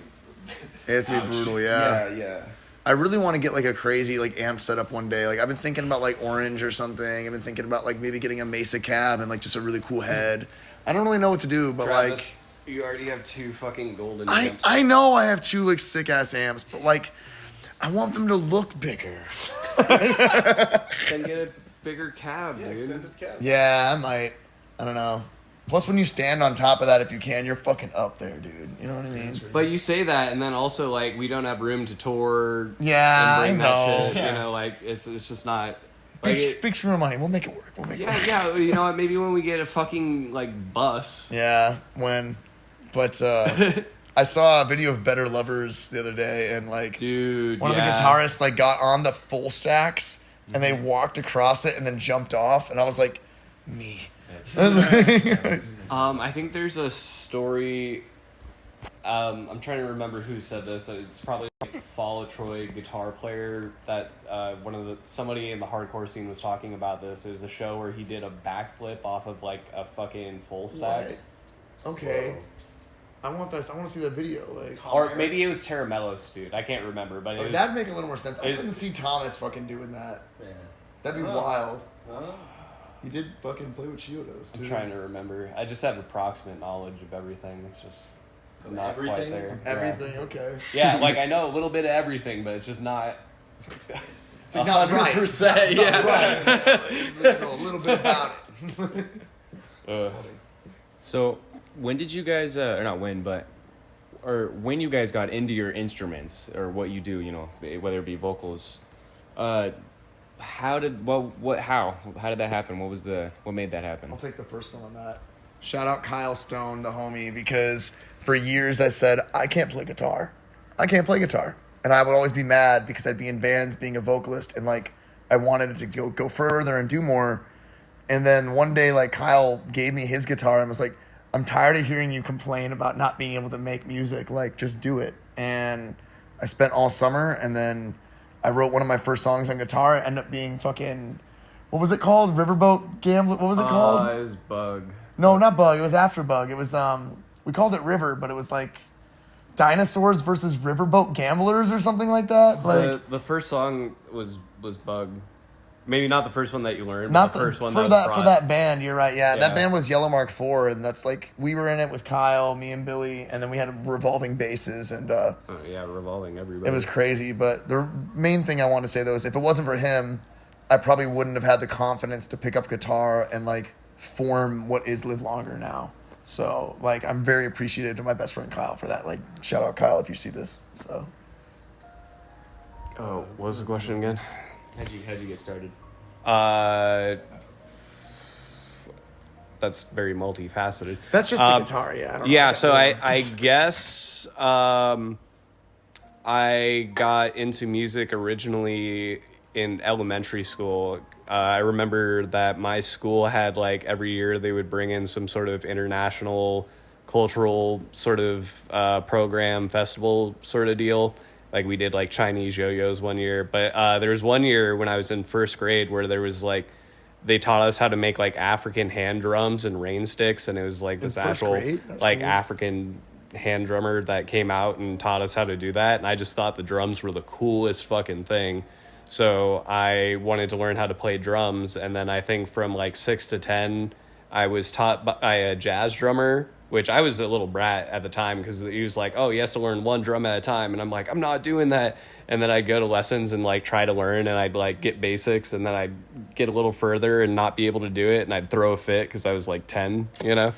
It's gonna be Ouch. brutal. Yeah. Yeah. I really want to get like a crazy like amp setup one day. Like I've been thinking about like Orange or something. I've been thinking about like maybe getting a Mesa cab and like just a really cool head. I don't really know what to do, but Travis, you already have 2 fucking golden like amps. I know I have 2 like sick ass amps, but like I want them to look bigger. Then get a bigger cab, Yeah, dude. extended cab. Yeah, I might. I don't know. Plus, when you stand on top of that, if you can, you're fucking up there, dude. You know what I mean? But you say that, and then also, like, we don't have room to tour Yeah, and bring I that know. shit. Yeah. You know, like, it's just not. Big, Like, it- big screw of money. We'll make it work. We'll make it work. yeah, you know what? Maybe when we get a fucking, like, bus. Yeah, when. But I saw a video of Better Lovers the other day, and like Dude, one yeah. of the guitarists like got on the full stacks and they walked across it and then jumped off, and I was like, me. I think there's a story. I'm trying to remember who said this. It's probably like Follow Troy guitar player that somebody in the hardcore scene was talking about this. It was a show where he did a backflip off of like a fucking full stack. What? Okay. I want this. I want to see that video. Like, Or maybe it was Teramelos, dude. I can't remember, but it was. that'd make a little more sense. I it- couldn't see Thomas fucking doing that. Yeah. That'd be Oh. wild. He did fucking play with Chiodos too. I'm trying to remember. I just have approximate knowledge of everything. It's just not quite everything? there. Everything, okay. Yeah, like I know a little bit of everything, but it's just not. It's like not right. 100%, yeah. Know a little bit about it. So when did you guys, or not when, but, or when you guys got into your instruments or what you do, you know, whether it be vocals, how did that happen? What made that happen? I'll take the first one on that. Shout out Kyle Stone, the homie, because for years I said, I can't play guitar. I can't play guitar. And I would always be mad because I'd be in bands being a vocalist and like I wanted it to go further and do more. And then one day like Kyle gave me his guitar and was like, I'm tired of hearing you complain about not being able to make music. Like, just do it. And I spent all summer and then I wrote one of my first songs on guitar. It ended up being fucking, what was it called? Riverboat Gambler? What was it called? It was Bug. No, not Bug. It was after Bug. It was we called it River, but it was like Dinosaurs versus Riverboat Gamblers or something like that. Like The first song was Bug. Maybe not the first one that you learned, Not but the first one for that for that band. You're right. Yeah, Yeah. that band was Yellow Mark 4, and that's like we were in it with Kyle, me and Billy, and then we had revolving basses, and revolving everybody. it was crazy. But the main thing I want to say though is if it wasn't for him, I probably wouldn't have had the confidence to pick up guitar and like form what is Live Longer now. So like I'm very appreciative to my best friend Kyle for that. Like shout out Kyle if you see this. So Oh, what was the question again? How'd you get started? That's very multifaceted. that's just the guitar, yeah. I don't Yeah, know. so I guess I got into music originally in elementary school. I remember that my school had like every year they would bring in some sort of international cultural sort of program festival sort of deal. Like we did like Chinese yo-yos one year, but there was one year when I was in first grade where there was like they taught us how to make like African hand drums and rain sticks, and it was like this first actual grade? That's like cool. African hand drummer that came out and taught us how to do that, and I just thought the drums were the coolest fucking thing. So I wanted to learn how to play drums, and then I think from like 6 to 10, I was taught by a jazz drummer, which I was a little brat at the time because he was like, oh, he has to learn one drum at a time. And I'm like, I'm not doing that. And then I'd go to lessons and like try to learn, and I'd like get basics, and then I'd get a little further and not be able to do it. And I'd throw a fit because I was like 10, you know?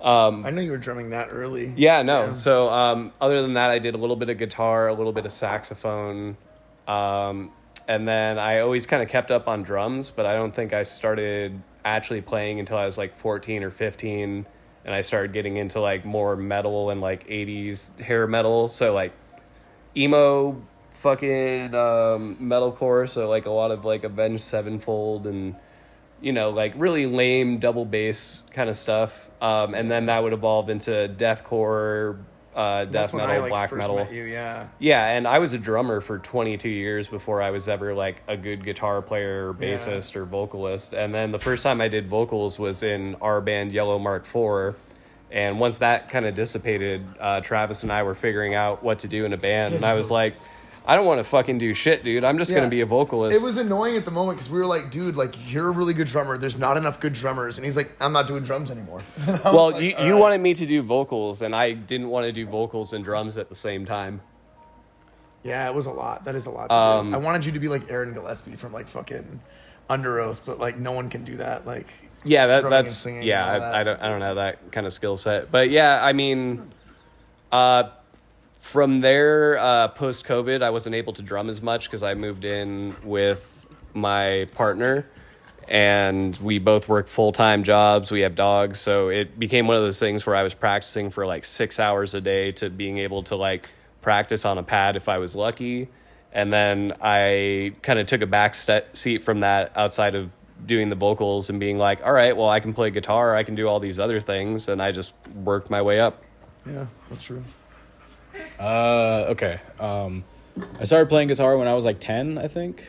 I know you were drumming that early. Yeah, no. So other than that, I did a little bit of guitar, a little bit of saxophone. And then I always kind of kept up on drums, but I don't think I started actually playing until I was like 14 or 15. And I started getting into like more metal and like 80s hair metal. So like emo fucking metalcore. So like a lot of like Avenged Sevenfold and, you know, like really lame double bass kind of stuff. And then that would evolve into deathcore, death That's when metal, I like black first metal. met you, yeah. Yeah, and I was a drummer for 22 years before I was ever like a good guitar player or bassist or vocalist. And then the first time I did vocals was in our band Yellow Mark 4. And once that kind of dissipated, Travis and I were figuring out what to do in a band. And I was like, I don't want to fucking do shit, dude. I'm just going to be a vocalist. It was annoying at the moment because we were like, dude, like, you're a really good drummer. There's not enough good drummers. And he's like, I'm not doing drums anymore. Well, like, you wanted me to do vocals, and I didn't want to do vocals and drums at the same time. Yeah, it was a lot. That is a lot to do. I wanted you to be like Aaron Gillespie from like fucking Under Oath, but like no one can do that. Like, Yeah, drumming and that's singing yeah. and all that. I don't have that kind of skill set, but yeah, I mean, from there, post COVID, I wasn't able to drum as much because I moved in with my partner, and we both work full-time jobs. We have dogs, so it became one of those things where I was practicing for like 6 hours a day to being able to like practice on a pad if I was lucky, and then I kind of took a back seat from that outside of doing the vocals and being like, all right, well, I can play guitar, I can do all these other things, and I just worked my way up. Yeah, that's true. Okay. I started playing guitar when I was like 10, I think.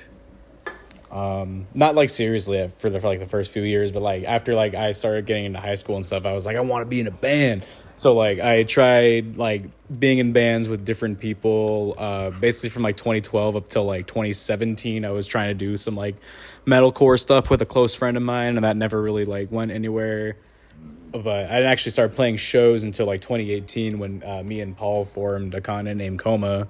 Not like seriously for like the first few years, but like after like I started getting into high school and stuff, I was like, I want to be in a band. So like I tried like being in bands with different people, basically from like 2012 up till like 2017. I was trying to do some like metalcore stuff with a close friend of mine, and that never really like went anywhere. But I didn't actually start playing shows until like 2018 when me and Paul formed a continent named Coma,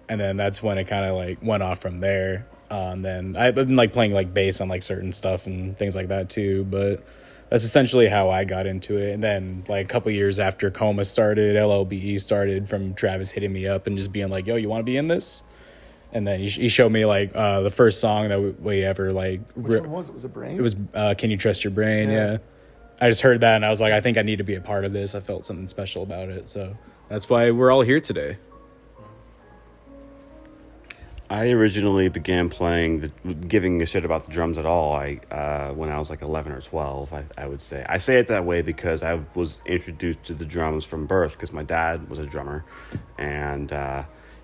and then that's when it kind of like went off from there. Then I've been like playing like bass on like certain stuff and things like that too, but that's essentially how I got into it. And then like a couple years after Coma started, LLBE started, from Travis hitting me up and just being like, yo, you want to be in this? And then he showed me like the first song that we ever like. Which one was it? Was it Brain? It was Can You Trust Your Brain? Yeah. I just heard that and I was like, I think I need to be a part of this. I felt something special about it. So that's why we're all here today. I originally began playing, giving a shit about the drums at all. When I was like 11 or 12, I would say. I say it that way because I was introduced to the drums from birth because my dad was a drummer, and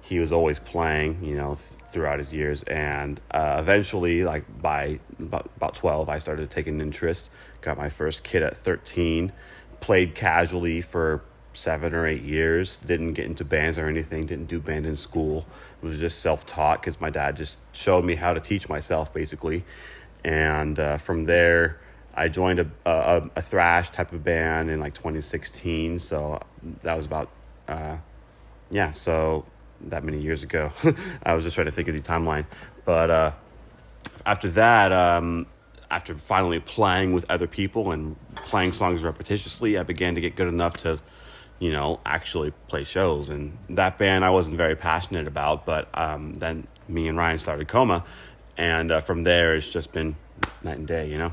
he was always playing, you know, throughout his years. And eventually, like by about 12, I started taking interest. Got my first kit at 13. Played casually for 7 or 8 years. Didn't get into bands or anything. Didn't do band in school. Was just self-taught because my dad just showed me how to teach myself, basically. And from there, I joined a thrash type of band in like 2016. So that was about, so that many years ago. I was just trying to think of the timeline. But after that, after finally playing with other people and playing songs repetitiously, I began to get good enough to, actually play shows. And that band I wasn't very passionate about, but then me and Ryan started Coma. And from there, it's just been night and day,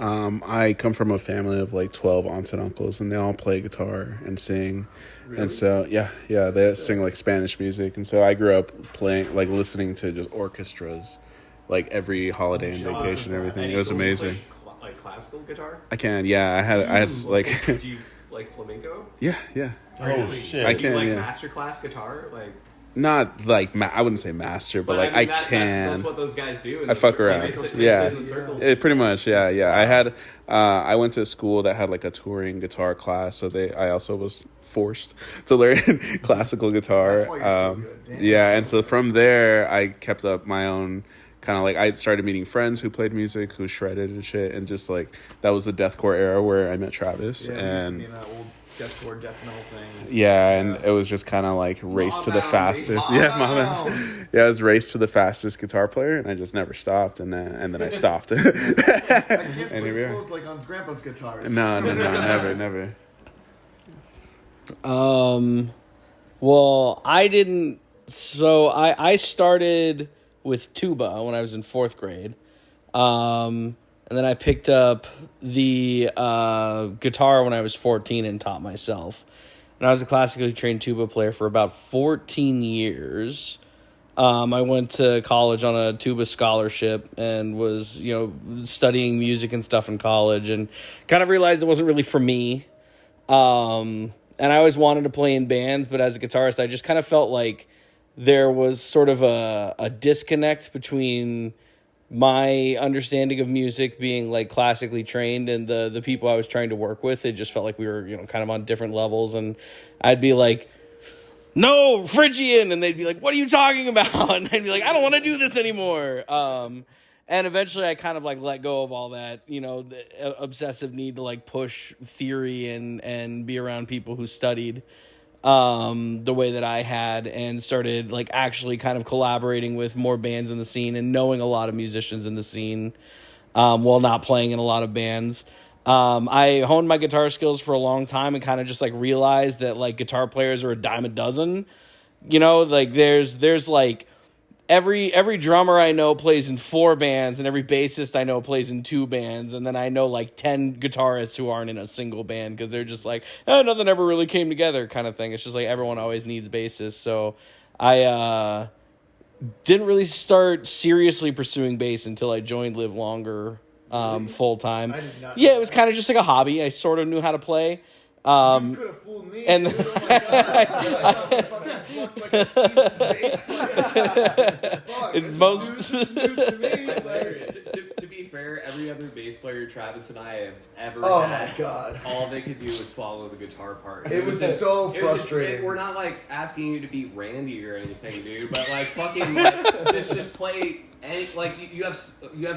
I come from a family of like 12 aunts and uncles, and they all play guitar and sing. Really? And so, they sing like Spanish music. And so I grew up playing, like listening to just orchestras, like every holiday and vacation and everything. It was amazing. Like classical guitar? I can, yeah. I had like. Do you like flamenco? Yeah. Oh, shit. I Do you can, master class guitar? Like. Not like I wouldn't say master, but like I can. That's what those guys do. I fuck around. Pretty much. Yeah. I had. I went to a school that had like a touring guitar class, so I also was forced to learn classical guitar. That's why you're so good. Yeah, and so from there, I kept up my own. Kind of like I started meeting friends who played music, who shredded and shit, and just like that was the deathcore era where I met Travis. And used to be in that old deathcore death metal thing. Yeah, and it was just kind of like race to the fastest. Yeah, it was race to the fastest guitar player, and I just never stopped, and then I stopped. I can't play slows like on Grandpa's guitars. No, never. Well, I didn't. So I started with tuba when I was in 4th grade. And then I picked up the guitar when I was 14 and taught myself. And I was a classically trained tuba player for about 14 years. I went to college on a tuba scholarship and was, studying music and stuff in college, and kind of realized it wasn't really for me. And I always wanted to play in bands, but as a guitarist, I just kind of felt like there was sort of a disconnect between my understanding of music being like classically trained and the people I was trying to work with. It just felt like we were, kind of on different levels, and I'd be like, no, Phrygian, and they'd be like, what are you talking about? And I'd be like, I don't want to do this anymore. And eventually I kind of like let go of all that, the obsessive need to like push theory and be around people who studied the way that I had, and started like actually kind of collaborating with more bands in the scene and knowing a lot of musicians in the scene, while not playing in a lot of bands. I honed my guitar skills for a long time and kind of just like realized that like guitar players are a dime a dozen, like there's like every drummer I know plays in 4 bands, and every bassist I know plays in 2 bands, and then I know like 10 guitarists who aren't in a single band because they're just like, nothing ever really came together kind of thing. It's just like everyone always needs bassists. So I didn't really start seriously pursuing bass until I joined Live Longer full time. Yeah, it was kind of just like a hobby. I sort of knew how to play. You could have fooled me. And dude. Oh my God. I thought I fucking like a seasoned bass player. Fuck, this is news to me. Like, to be fair, every other bass player Travis and I have ever had, my God, all they could do was follow the guitar part. It was so frustrating. We're not like asking you to be Randy or anything, dude, but like fucking like, just play. And like you have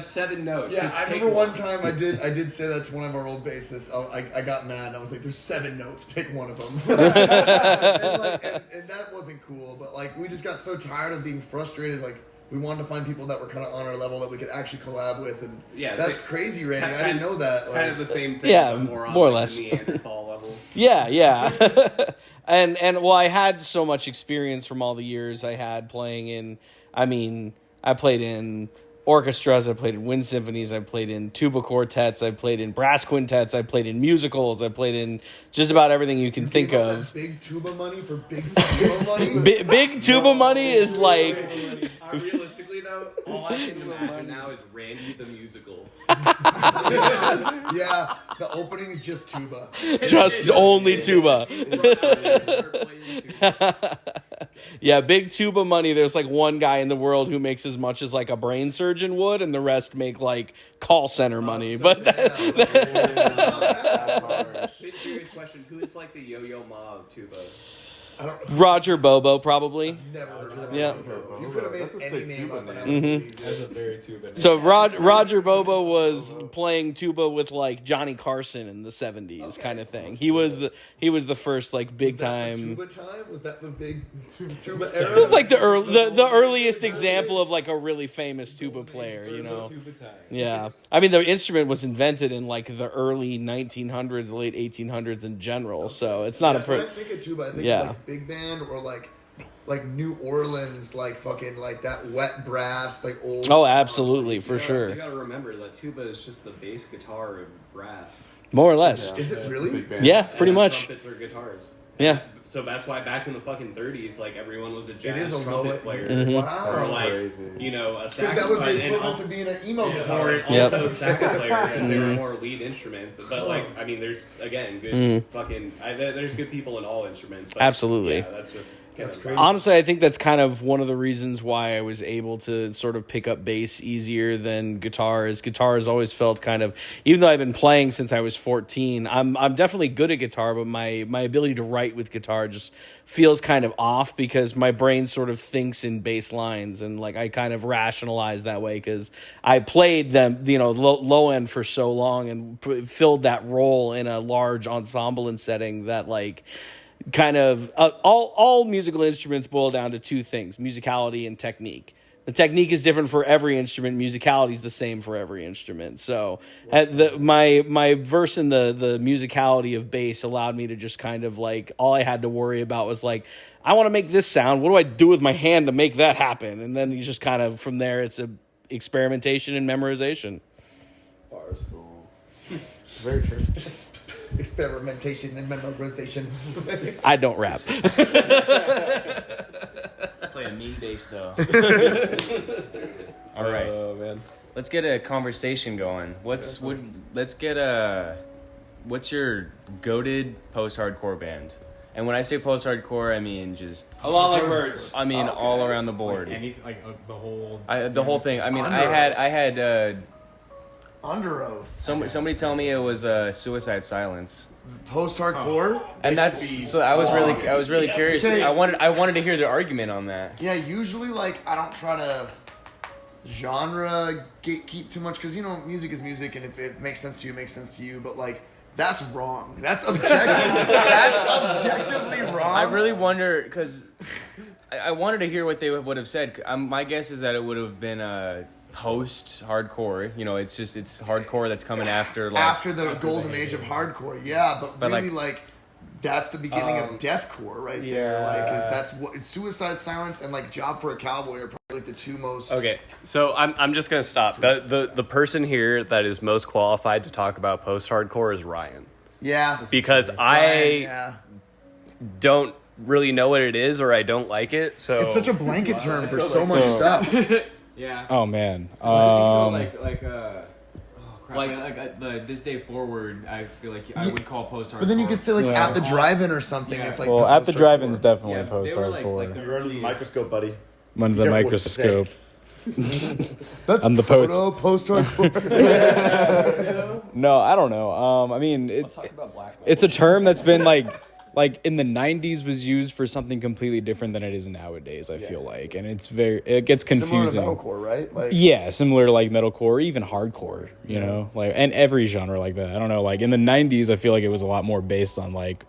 7 notes. Yeah, I remember one time I did say that to one of our old bassists. I got mad and I was like, "There's 7 notes. Pick one of them." and that wasn't cool. But like we just got so tired of being frustrated. Like we wanted to find people that were kind of on our level that we could actually collab with. And that's crazy, Randy. I didn't know that. Kind of the same thing. Yeah, more or less. Neanderthal level. Yeah. and well, I had so much experience from all the years I had playing in. I played in orchestras, I played in wind symphonies, I played in tuba quartets, I played in brass quintets, I played in musicals, I played in just about everything you can think of. That big tuba money for big SCREAMO money? Big tuba money is like... Realistically, though, all I can imagine now is Randy the Musical. Yeah, the opening is just tuba. Just only tuba. Yeah, big tuba money. There's like one guy in the world who makes as much as like a brain surgeon would, and the rest make like call center money. But Serious question: who is like the Yo-Yo Ma of tuba? Roger Bobo, probably. Never heard of Yeah. You could have made That's a any sick name tuba up, and I name. would believe That's it. a very tuba. So Roger Bobo was playing tuba with like Johnny Carson in the 70s kind of thing. He was the first like big Was that time. the tuba time? Was that the big tuba It era? was like the earliest example of like a really famous tuba player, you know. Yeah. I mean, the instrument was invented in like the early 1900s, late 1800s in general. So it's not When I think of tuba, I think Yeah. of like big band or like New Orleans, like fucking like that wet brass, like old. Oh, absolutely, for You sure. gotta remember that tuba is just the bass guitar of brass. More or less. Is it really? Big band. Yeah, pretty And much. Trumpets are guitars. Yeah. So that's why back in the fucking 30s, like everyone was a It jazz is a trumpet low. player, Mm-hmm. Wow. or like Crazy. you know a Because that was saxophone the and equivalent to being an emo or guitarist. Yep. alto sax player, as they were Mhm. more lead instruments. But like, I mean, there's again good Mhm. fucking. There's good people in all instruments. But Absolutely. Yeah, that's just. That's kinda- crazy. Honestly, I think that's kind of one of the reasons why I was able to sort of pick up bass easier than guitars. Guitars always felt kind of, even though I've been playing since I was 14, I'm definitely good at guitar, but my ability to write with guitar just feels kind of off because my brain sort of thinks in bass lines, and like I kind of rationalize that way because I played them, you know, low end for so long and filled that role in a large ensemble and setting that like kind of all musical instruments boil down to two things: musicality and technique. The technique is different for every instrument. Musicality is the same for every instrument. So my verse in the musicality of bass allowed me to just kind of like, all I had to worry about was like, I want to make this sound. What do I do with my hand to make that happen? And then you just kind of, from there, it's a experimentation and memorization. Bar school. Very true. Experimentation and memorization. I don't rap. Play a mean bass though. All right, Oh man. let's get a conversation going. What's your goated post-hardcore band? And when I say post-hardcore, I mean just A lot like birds. I mean all around the board. Anything like the whole. The whole thing. I mean, Under I had Under Oath. somebody tell me it was Suicide Silence. Post-hardcore. And that's so I was really curious. Okay. I wanted to hear the argument on that. Yeah, usually like I don't try to genre gatekeep too much because, you know, music is music, and if it makes sense to you, it makes sense to you. But like, that's wrong. That's objective. That's objectively wrong. I really wonder because I wanted to hear what they would have said. My guess is that it would have been post-hardcore. You know, it's hardcore that's coming after like after the golden age of hardcore. Yeah, but really like- that's the beginning of deathcore right there. yeah. Like, cause that's what Suicide Silence and like Job for a Cowboy are probably like the two most. Okay, so I'm just gonna stop. The person here that is most qualified to talk about post-hardcore is Ryan, Yeah. because Yeah. don't really know what it is or I don't like it. So It's such a blanket term for so much stuff. yeah. Oh man. This day forward, I feel like I would call post-hardcore. But then you could say like Yeah. at the drive-in or something. Yeah. It's like Well, at the post-hardcore. drive-in's definitely Yeah, post they were like hardcore. the You're under the earliest- microscope, buddy. Under the Careful what you microscope. That's I'm the post- post-hardcore. No, I don't know. I mean, it's a term that's been like in the 90s was used for something completely different than it is nowadays, I feel like. And it gets confusing. Similar to metalcore, right? Like, Yeah, similar to like metalcore, or even hardcore, you know, like, and every genre like that. I don't know, like in the 90s, I feel like it was a lot more based on like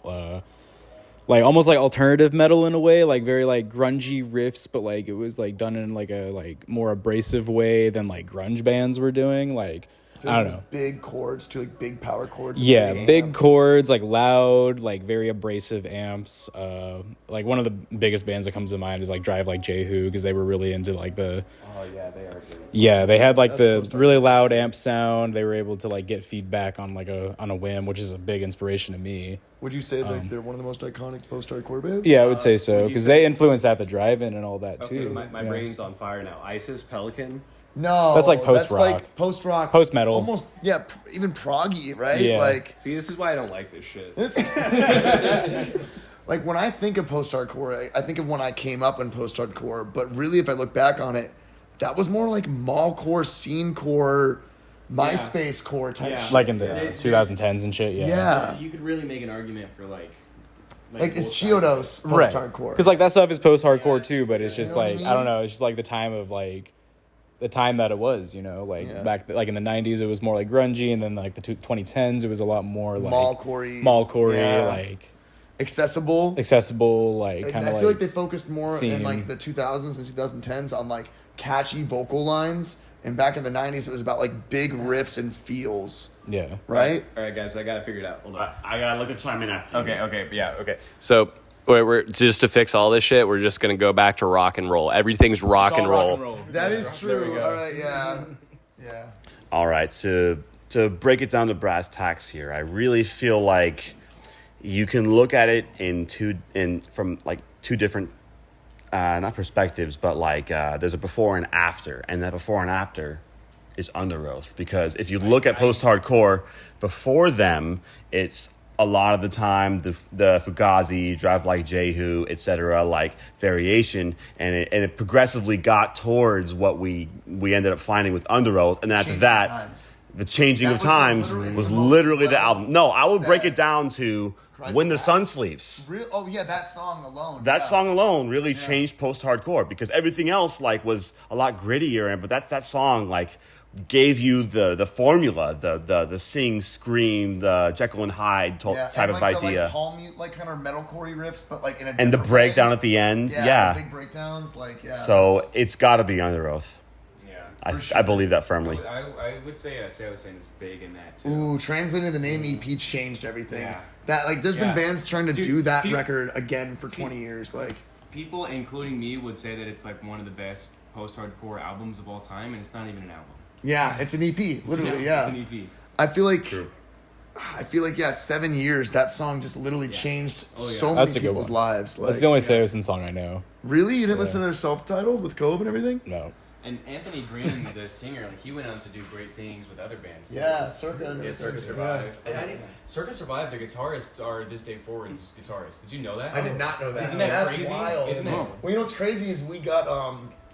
almost like alternative metal in a way, like very like grungy riffs, but like it was like done in like a like more abrasive way than like grunge bands were doing. Like, I don't know. Big chords too, like big power chords. Yeah, big amp. chords, like loud, like very abrasive amps. Like one of the biggest bands that comes to mind is like Drive Like Jehu, because they were really into like the. Oh yeah, they are. Yeah, they had like That's the really loud amp sound. They were able to like get feedback on like on a whim, which is a big inspiration to me. Would you say like they're one of the most iconic post-hardcore bands? Yeah, I would say so would you because say- they influenced at the drive-in and all that Okay, too. my Yeah. brain's on fire now. ISIS, Pelican. No, That's like post-rock. like post-rock, Post-metal. almost. Yeah, even proggy, right? Yeah. Like, See, this is why I don't like this shit. like when I think of post-hardcore, I think of when I came up in post-hardcore. But really, if I look back on it, that was more like mallcore, scenecore, MySpace core type shit. Like in the 2010s and shit. Yeah. You could really make an argument for like it's Chiodos Right. post-hardcore. Because like that stuff is post-hardcore too, but it's just You know what like I mean? I don't know. It's just like the time of like the time that it was, like back like in the 90s it was more like grungy, and then like the 2010s it was a lot more like mallcore, yeah. like accessible, like kind of I feel like they focused more scene. in like the 2000s and 2010s on like catchy vocal lines, and back in the 90s it was about like big riffs and feels, yeah. right? All right, guys, I gotta figure it out. Hold on. I gotta look to chime in after. Okay. So we're just to fix all this shit. We're just gonna go back to rock and roll. Everything's rock and roll. That is true. All right, yeah. All right, to break it down to brass tacks here, I really feel like you can look at it from like two different not perspectives, but like there's a before and after, and that before and after is Under Oath. Because if you look at post-hardcore, before them, it's a lot of the time the Fugazi, Drive Like Jehu, etc., like variation, and it progressively got towards what we ended up finding with Under Oath, and then after that, the Changing of Times was literally the album. No, I would break it down to When the Sun Sleeps. Oh yeah, that song alone. That song alone really changed post-hardcore, because everything else like was a lot grittier, but that song like gave you the formula, the sing, scream, the Jekyll and Hyde type of like idea. The, like palm like kind of metalcore riffs, but like in a and the different breakdown way. at the end. Yeah. Big breakdowns, So it's got to be Under Oath. Yeah. I believe that firmly. I would say Say I Was Saying is big in that too. Ooh, translating the name EP changed everything. Yeah. That like there's been bands trying to do that people- record again for 20 years. Like People, including me, would say that it's like one of the best post-hardcore albums of all time, and it's not even an album. yeah, it's an EP, literally. Yeah, It's an EP. I feel like 7 years that song just literally changed so many That's a good people's one. lives. Like, That's the only Sayerson song I know. really, you didn't listen to their self-titled with Cove and everything? No. And Anthony Green, the singer, like he went on to do great things with other bands. too. Yeah, Circa. Yeah, Circa survived. And I didn't, Circa survived. The guitarists are this day forward's guitarists. Did you know that? I did not know that. Isn't that That's crazy? wild. Isn't it? Well, you know what's crazy is we got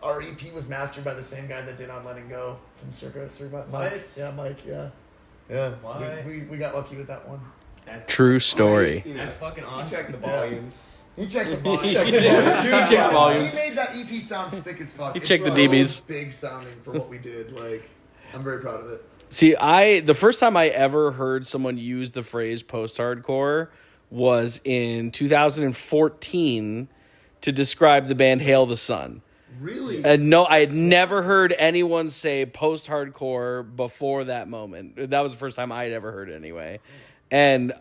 our EP was mastered by the same guy that did On Letting Go from Circa Survive. Mike. What? Yeah, Mike. Yeah. What? We got lucky with that one. That's True story. That's fucking awesome. Check the volumes. He checked the volume. He checked volumes. He made that EP sound sick as fuck. He It's checked the so dBs. big sounding for what we did. Like, I'm very proud of it. See, the first time I ever heard someone use the phrase post-hardcore was in 2014 to describe the band Hail the Sun. Really? And no, I had never heard anyone say post-hardcore before that moment. That was the first time I had ever heard it anyway. And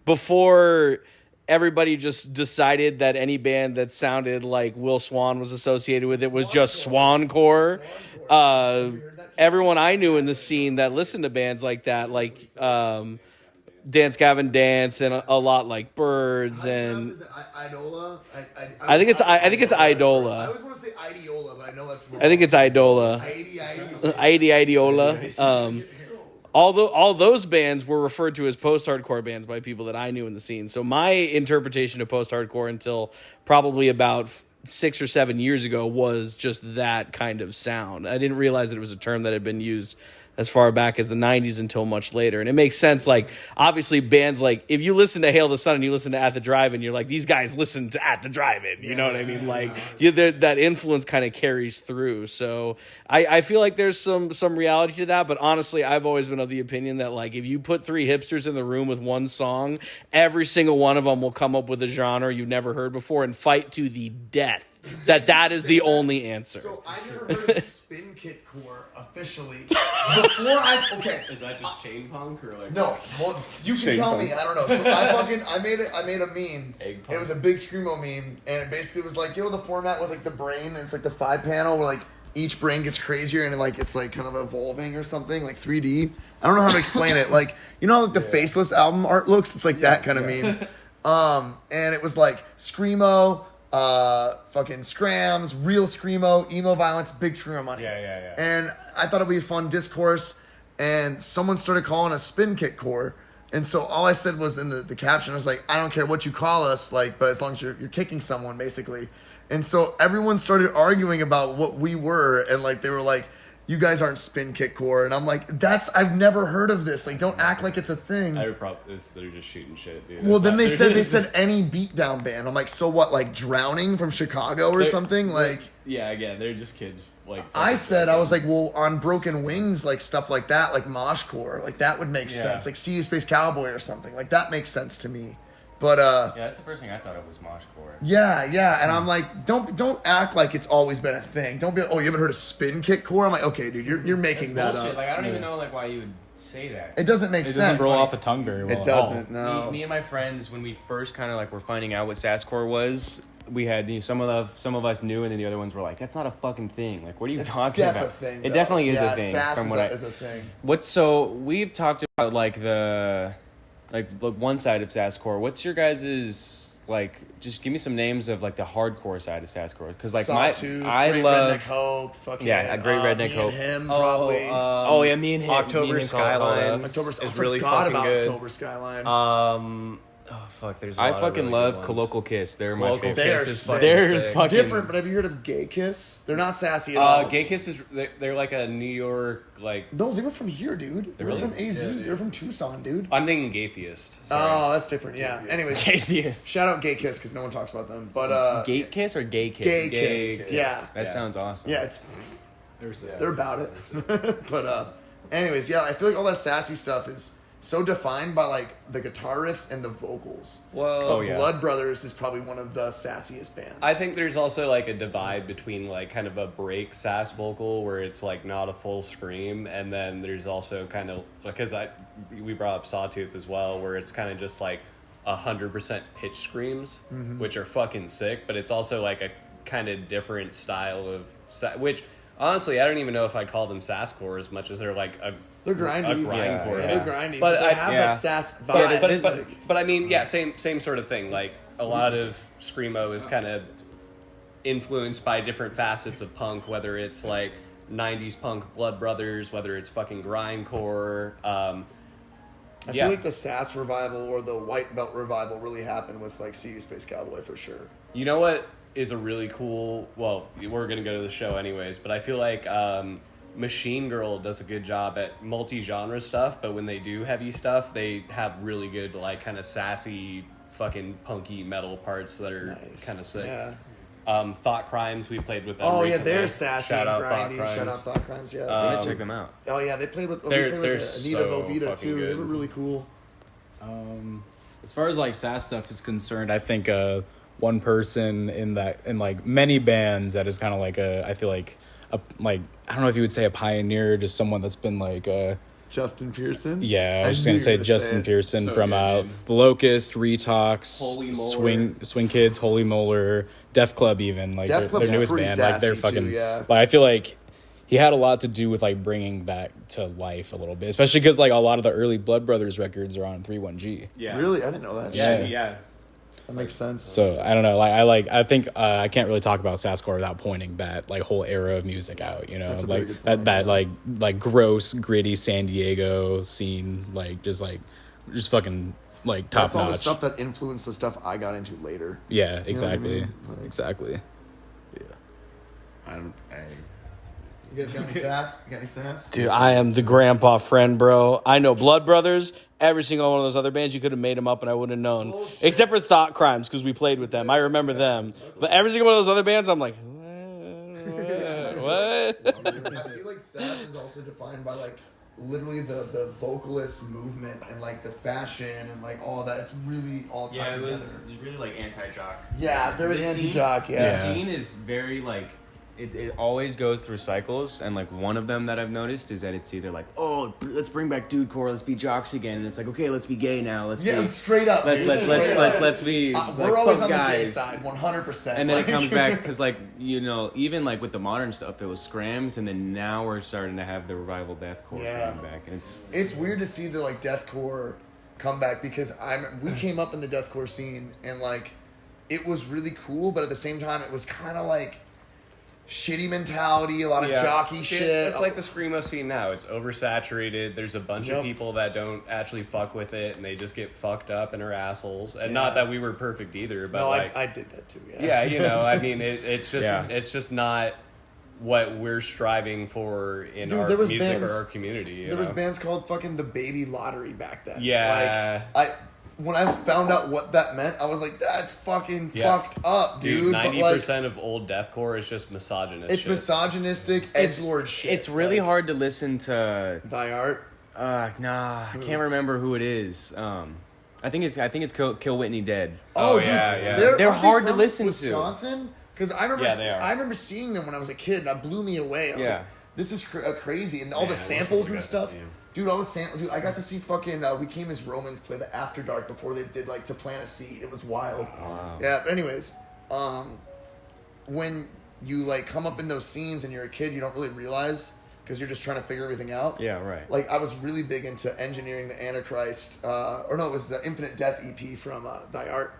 before everybody just decided that any band that sounded like Will Swan was associated with it was just Swancore. Everyone I knew in the scene that listened to bands like that, like Dance Gavin Dance and a lot like Birds and Idola. I think it's I Idola. always want to say Ideola, but I know that's wrong. I think it's Idola. Ideola. Ideola. All those bands were referred to as post-hardcore bands by people that I knew in the scene. So my interpretation of post-hardcore until probably about 6 or 7 years ago was just that kind of sound. I didn't realize that it was a term that had been used as far back as the 90s until much later. And it makes sense, like, obviously bands like, if you listen to Hail the Sun and you listen to At the Drive-In, you're like, these guys listen to At the Drive-In, you know what I mean? Like, that influence kind of carries through. So I feel like there's some reality to that, but honestly, I've always been of the opinion that, like, if you put 3 hipsters in the room with one song, every single one of them will come up with a genre you've never heard before and fight to the death that is the only answer. So I never heard of Spin Kit Core officially before I. Is that just chain punk or like? No, well, you can tell me. I don't know. So I made a meme. It was a big screamo meme, and it basically was like, you know, the format with like the brain, and it's like the 5 panel where like each brain gets crazier and like it's like kind of evolving or something, like 3D. I don't know how to explain it. Like, you know how like the Faceless album art looks? It's like that kind of meme. And it was like screamo. Fucking scrams, real screamo, emo violence, big screamo money. Yeah. And I thought it'd be a fun discourse, and someone started calling us Spin Kit Core, And so all I said was in the caption, I was like, I don't care what you call us, like, but as long as you're kicking someone, basically. And so everyone started arguing about what we were, and like they were like, you guys aren't spin kick core, and I'm like, I've never heard of this. Like, don't act like it's a thing. They're just shooting shit, dude. Well, then they said any beatdown band. I'm like, so what? Like Drowning from Chicago or something? Like, yeah, again, they're just kids. Like I was like, well, on Broken Wings, like stuff like that, like Moshcore, like that would make sense. Like See You Space Cowboy or something, like that makes sense to me. But yeah, that's the first thing I thought of was Moshcore. Yeah, and I'm like, don't act like it's always been a thing. Don't be, oh, you haven't heard of spin kick core? I'm like, okay, dude, you're making that bullshit. up. Like I don't even know like why you would say that. It doesn't make sense. It doesn't roll off the tongue very well. It doesn't. No. Me and my friends, when we first kind of like were finding out what sasscore was, we had some of us knew, and then the other ones were like, "That's not a fucking thing. Like, what are you talking about?" Thing, it definitely is a thing. Sass from is a thing. We've talked about like the one side of sasscore. What's your guys's like? Just give me some names of like the hardcore side of sasscore, because like Sawtooth, I Great love Redneck Hope, fucking Great Redneck me Hope. And him probably. Me and him. October Skyline October is really forgot fucking about good. October Skyline. Oh fuck, there's. I fucking love Colloquial Kiss. They're my favorite. They're They're fucking different, but have you heard of Gay Kiss? They're not sassy at all. Gay Kiss is they're like a New York like. No, they were from here, dude. They were Really? from AZ. They're from Tucson, dude. I'm thinking Gaytheist. Oh, that's different. Yeah. Anyways, Atheist. shout out Gay Kiss because no one talks about them. But Gate Kiss or Gay Kiss? Gay Kiss. Yeah. That sounds awesome. Yeah, they're about it. But anyways, yeah, I feel like all that sassy stuff is so defined by like the guitar riffs and the vocals. Well, Blood Brothers is probably one of the sassiest bands. I think there's also like a divide between like kind of a break sass vocal where it's like not a full scream, and then there's also kind of because we brought up Sawtooth as well, where it's kind of just like 100% pitch screams, which are fucking sick, but it's also like a kind of different style of which honestly I don't even know if I'd call them sasscore as much as they're like they're grindy. grindcore. They're grindy, But they have that sass vibe. But I mean, yeah, same sort of thing. Like a lot of screamo is kind of influenced by different facets of punk, whether it's like 90s punk Blood Brothers, whether it's fucking grindcore. I feel like the sass revival or the white belt revival really happened with like See You Space Cowboy for sure. You know what is a really cool? Well, we're gonna go to the show anyways, but I feel like Machine Girl does a good job at multi-genre stuff, but when they do heavy stuff, they have really good like kind of sassy, fucking punky metal parts that are kind of sick. Yeah. Thought Crimes, we played with them. Oh recently. yeah, they're sassy and Shout out grindy. Thought Crimes. Shout out Thought Crimes. Yeah. I'm gonna check them out. Oh yeah, they played with They're Anita so Velveeta fucking too. They good. were really cool. As far as like sass stuff is concerned, I think one person in like many bands that is kind of like I feel like I don't know if you would say a pioneer, just someone that's been like Justin Pearson. yeah, I was just knew gonna you say were gonna Justin say it. Pearson So from good, The Locust, Retox, Holy Molar. Swing Kids, Holy Molar, Def Club, even like Def Club's their newest pretty band, like they're sassy, fucking. too, yeah. But I feel like he had a lot to do with like bringing that to life a little bit, especially because like a lot of the early Blood Brothers records are on 31G. Yeah. Really, I didn't know that. Yeah. Shit. Yeah. That makes sense. So I don't know. I think I can't really talk about sasscore without pointing that like whole era of music out. You know, That's a like very good point, that like gross, gritty San Diego scene, like just fucking like top That's all the notch. stuff that influenced the stuff I got into later. Yeah, what I exactly, mean? Like- exactly. You guys got any sass? You got any sass? Dude, I am the grandpa friend, bro. I know Blood Brothers. Every single one of those other bands, you could have made them up and I wouldn't have known. Bullshit. Except for Thought Crimes, because we played with them. I remember them. But every single one of those other bands, I'm like, what? I feel like sass is also defined by like literally the vocalist movement and like the fashion and like all that. It's really all tied together. It's really like anti-jock. Yeah, very The scene- anti-jock. The Yeah. scene is very like it always goes through cycles, and like one of them that I've noticed is that it's either like, oh, let's bring back dude core, let's be jocks again, and it's like, okay, let's be gay now, let's Yeah, be straight up. dude. let's be We're like, always fuck on the gay guys. side, 100%. And then Like- it comes back because, like, you know, even like with the modern stuff, it was scrams, and then now we're starting to have the revival deathcore Yeah. coming back, and It's weird to see the like deathcore come back because we came up in the deathcore scene and like it was really cool, but at the same time it was kind of like shitty mentality, a lot of Yeah. jockey shit. It's like the screamo scene now. It's oversaturated. There's a bunch of people that don't actually fuck with it, and they just get fucked up and are assholes. And not that we were perfect either, but no, like I did that too. yeah, you know, I mean, it's just Yeah. it's just not what we're striving for in Dude, our there was music bands- or our community. You There was know? bands called fucking the Baby Lottery back then. Yeah. Like, when I found out what that meant, I was like, that's fucking fucked up, dude. But, 90% of old deathcore is just misogynist. it's shit. misogynistic, edgelord shit. It's really like, hard to listen to. Thy art. Nah, I can't remember who it is. I think it's Kill Whitney Dead. Oh, dude, yeah, yeah. They're aren't they hard to from listen to. Wisconsin? Because I remember, Yeah, they are. I remember seeing them when I was a kid, and that blew me away. I was Yeah. like, this is crazy, and all the I wish samples we and got to stuff. see 'em. Dude, all the samples. Dude, I got to see fucking We Came as Romans play the After Dark before they did like To Plant a Seed. It was wild. Wow. Yeah, but anyways, when you like come up in those scenes and you're a kid, you don't really realize because you're just trying to figure everything out. Yeah, right. Like I was really big into engineering the Antichrist, or no, it was the Infinite Death EP from Thy Art,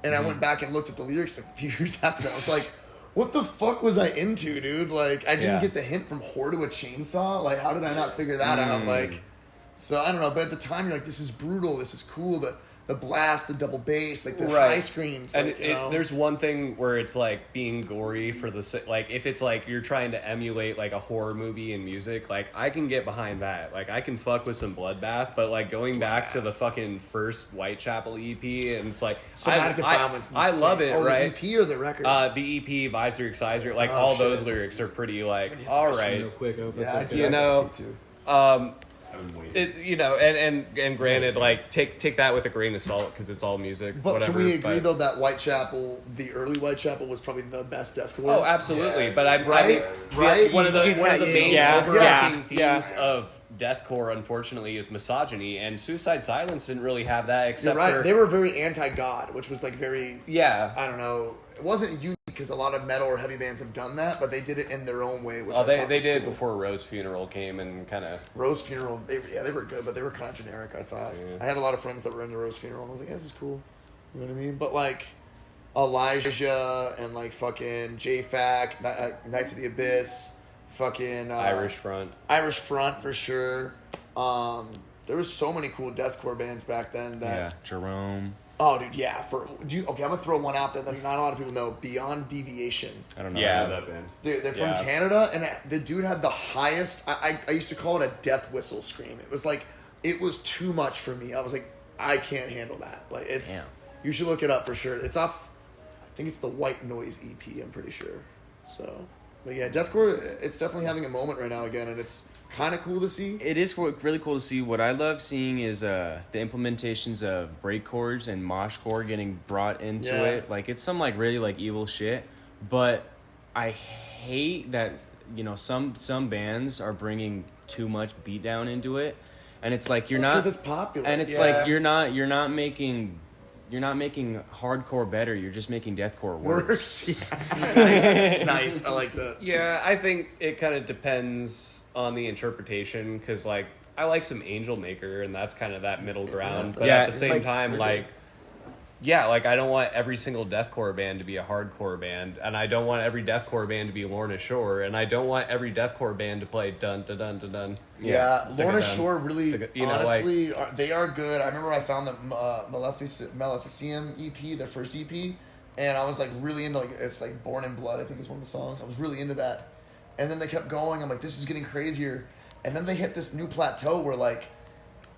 and I went back and looked at the lyrics a few years after that. I was like, what the fuck was I into, dude? Like I didn't Yeah. get the hint from whore to a chainsaw. Like how did I not figure that out? Like, so I don't know. But at the time, you're like, this is brutal. This is cool. The blast, the double bass, like the Right. high screams. And Like, you know. there's one thing where it's like being gory for the like if it's like you're trying to emulate like a horror movie in music, like I can get behind that. Like I can fuck with some bloodbath, but like going back to the fucking first Whitechapel EP and it's like Somatic Defilement's I love insane. it, right? The EP or the record? The EP, Visor Excisor, like Oh, all shit. those lyrics are pretty like all right. Real quick, I hope that's yeah, I okay. do. You know, too. I've been waiting. It's you know, and granted, like take that with a grain of salt because it's all music. But whatever, can we agree but- though that Whitechapel, the early Whitechapel, was probably the best deathcore? Oh, absolutely. But I Right? mean, Right? one of the main Yeah. overarching Yeah. themes of deathcore, unfortunately, is misogyny, and Suicide Silence didn't really have that You're except right. for They were very anti-God, which was like very, yeah. I don't know. It wasn't unique because a lot of metal or heavy bands have done that, but they did it in their own way. Which Well, I they thought was did cool. before Rose Funeral came and kind of Rose Funeral. They were good, but they were kind of generic. I thought. I had a lot of friends that were into Rose Funeral, and I was like, yeah, this is cool. You know what I mean? But like Elijah and like fucking J-Fac, Knights of the Abyss, fucking Irish Front. Irish Front for sure. There was so many cool deathcore bands back then that. Yeah, Jerome. Oh, dude, yeah. Okay, I'm gonna throw one out there that not a lot of people know. Beyond Deviation. I don't know. Yeah. I know that band. They're from Yeah. Canada, and the dude had the highest. I used to call it a death whistle scream. It was like it was too much for me. I was like, I can't handle that. Like it's. Damn. You should look it up for sure. It's off. I think it's the White Noise EP. I'm pretty sure. So, but yeah, deathcore. It's definitely having a moment right now again, and it's kind of cool to see. It is really cool to see. What I love seeing is the implementations of breakchords and moshcore getting brought into Yeah. it. Like it's some like really like evil shit. But I hate that some bands are bringing too much beatdown into it, and it's like you're That's not. 'cause it's popular. And it's Yeah. like you're not making hardcore better. You're just making deathcore worse. Worse. Yeah. Nice. I like that. Yeah, I think it kind of depends on the interpretation because, like, I like some Angel Maker, and that's kind of that middle ground. But Yeah, at the same like- time, like, yeah, like I don't want every single deathcore band to be a hardcore band, and I don't want every deathcore band to be Lorna Shore, and I don't want every deathcore band to play dun dun dun dun dun. Yeah, Stick it Lorna down. Shore really, Stick it- you know, honestly, they are good. I remember I found the Maleficent EP, their first EP, and I was like really into it's like Born in Blood, I think is one of the songs. I was really into that, and then they kept going. I'm like, this is getting crazier, and then they hit this new plateau where like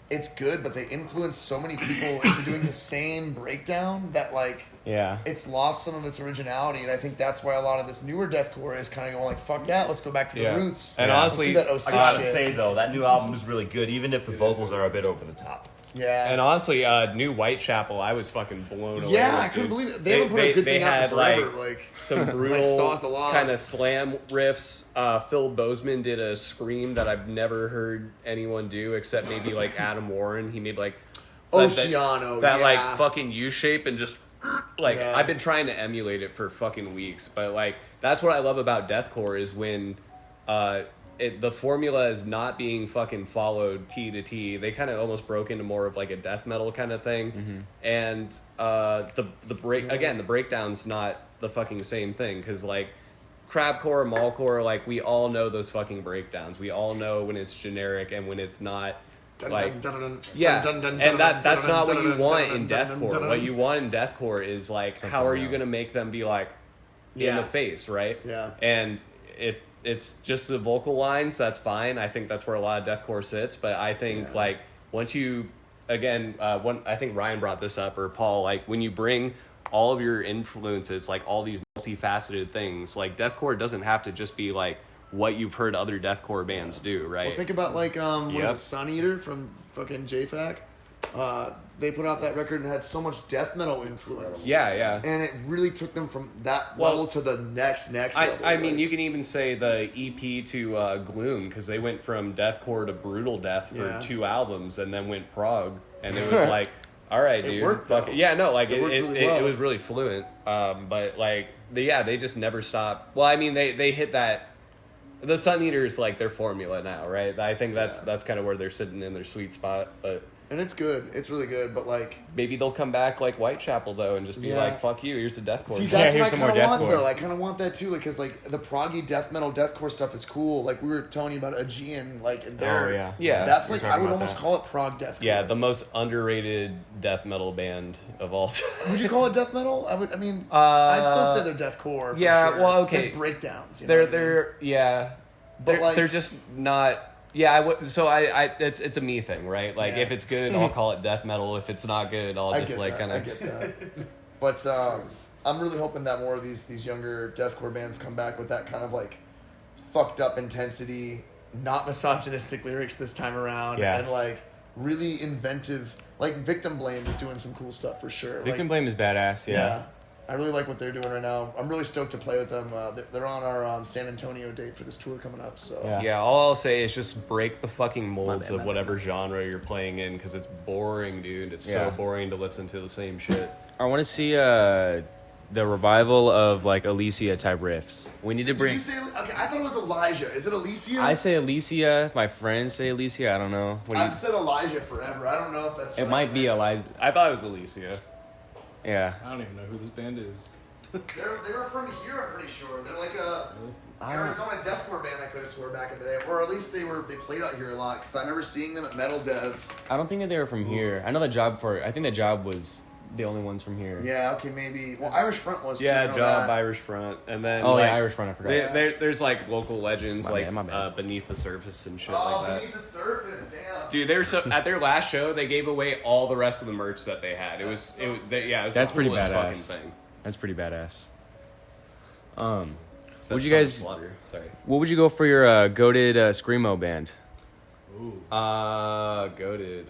it's good, but they influence so many people into doing the same breakdown that like Yeah. it's lost some of its originality, and I think that's why a lot of this newer deathcore is kind of going like, fuck that, let's go back to the Yeah. roots. And Yeah. honestly, Let's do that I gotta shit. say though, that new album is really good, even if the vocals are a bit over the top. Yeah. And honestly, new Whitechapel, I was fucking blown away. Yeah, with, I couldn't dude. believe it. They haven't put a good thing out in had, forever. like, Like some brutal like Saws the Law. kind of slam riffs. Phil Bozeman did a scream that I've never heard anyone do except maybe like Adam Warren. He made like Oceano, that yeah. like fucking U shape and just like Yeah. I've been trying to emulate it for fucking weeks. But like that's what I love about deathcore is when the formula is not being fucking followed T to T. They kind of almost broke into more of like a death metal kind of thing, and the breakdown's not the fucking same thing because like crabcore, mallcore, like we all know those fucking breakdowns. We all know when it's generic and when it's not. Like, yeah, and that's not what you want in deathcore. What you want in deathcore is like, how are you gonna make them be like in the face, right? Yeah. And if it's just the vocal lines, that's fine. I think that's where a lot of deathcore sits. But I think like once you, again, I think Ryan brought this up, or Paul, like when you bring all of your influences, like all these multifaceted things, like deathcore doesn't have to just be like what you've heard other deathcore bands do, right? Well, think about like what is it, Sun Eater from fucking JFAC. They put out that record and had so much death metal influence. Yeah. And it really took them from that level to the next level. I mean, you can even say the EP to Gloom, because they went from deathcore to brutal death for 2 albums and then went prog, and it was like, all right, dude. It worked, though. Yeah, no, like It worked really well. It was really fluent. But like, they just never stopped. Well, I mean, they hit that. The Sun Eater's like their formula now, right? I think that's kind of where they're sitting in their sweet spot. But and it's good. It's really good. But like, maybe they'll come back like Whitechapel though, and just be like, "Fuck you, here's the deathcore." See, that's here's what some I more kind of want, deathcore. though. I kind of want that too, because like the proggy death metal, deathcore stuff is cool. Like we were telling you about Aegean, like their yeah. That's We're like talking I would about almost that. call it prog deathcore. Yeah, the most underrated death metal band of all time. Would you call it death metal? I mean, I'd still say they're deathcore. For yeah, sure. well, okay. It's breakdowns. You know what I mean? They're yeah, But like, they're just not. Yeah, I would. So it's a me thing, right? Like if it's good, I'll call it death metal. If it's not good, I'll I just get like that, kind I of. get that. But I'm really hoping that more of these younger deathcore bands come back with that kind of like fucked up intensity, not misogynistic lyrics this time around, and like really inventive. Like Victim Blame is doing some cool stuff for sure. Victim like, Blame is badass. Yeah. I really like what they're doing right now. I'm really stoked to play with them. They're on our San Antonio date for this tour coming up. So Yeah, all I'll say is just break the fucking molds of whatever genre you're playing in, because it's boring, dude. It's so boring to listen to the same shit. I want to see the revival of like Alicia type riffs. We need to Did bring. you say? Okay, I thought it was Elijah. Is it Alicia? I say Alicia. My friends say Alicia. I don't know. What do you? I've said Elijah forever. I don't know if that's. It might be Eliza. I thought it was Alicia. Yeah. I don't even know who this band is. They were from here, I'm pretty sure. They're like a Arizona deathcore band. I could have swore back in the day, or at least they played out here a lot. Because I remember seeing them at Metal Dev. I don't think that they were from here. I know the job I think the job was the only ones from here. Yeah, okay, maybe. Well, Irish Front was. Yeah, too, I know Job, that. Irish Front, and then Oh like, yeah, Irish Front. I forgot. there's like local legends My like bad. Beneath the Surface and shit Oh, like that. Beneath the Surface, damn. Dude, they're so at their last show they gave away all the rest of the merch that they had. It was it was That's the pretty coolest badass. fucking thing. That's pretty badass. Except Would you Sean guys? Slaughter. Sorry. What would you go for your goated screamo band? Ooh. Goated.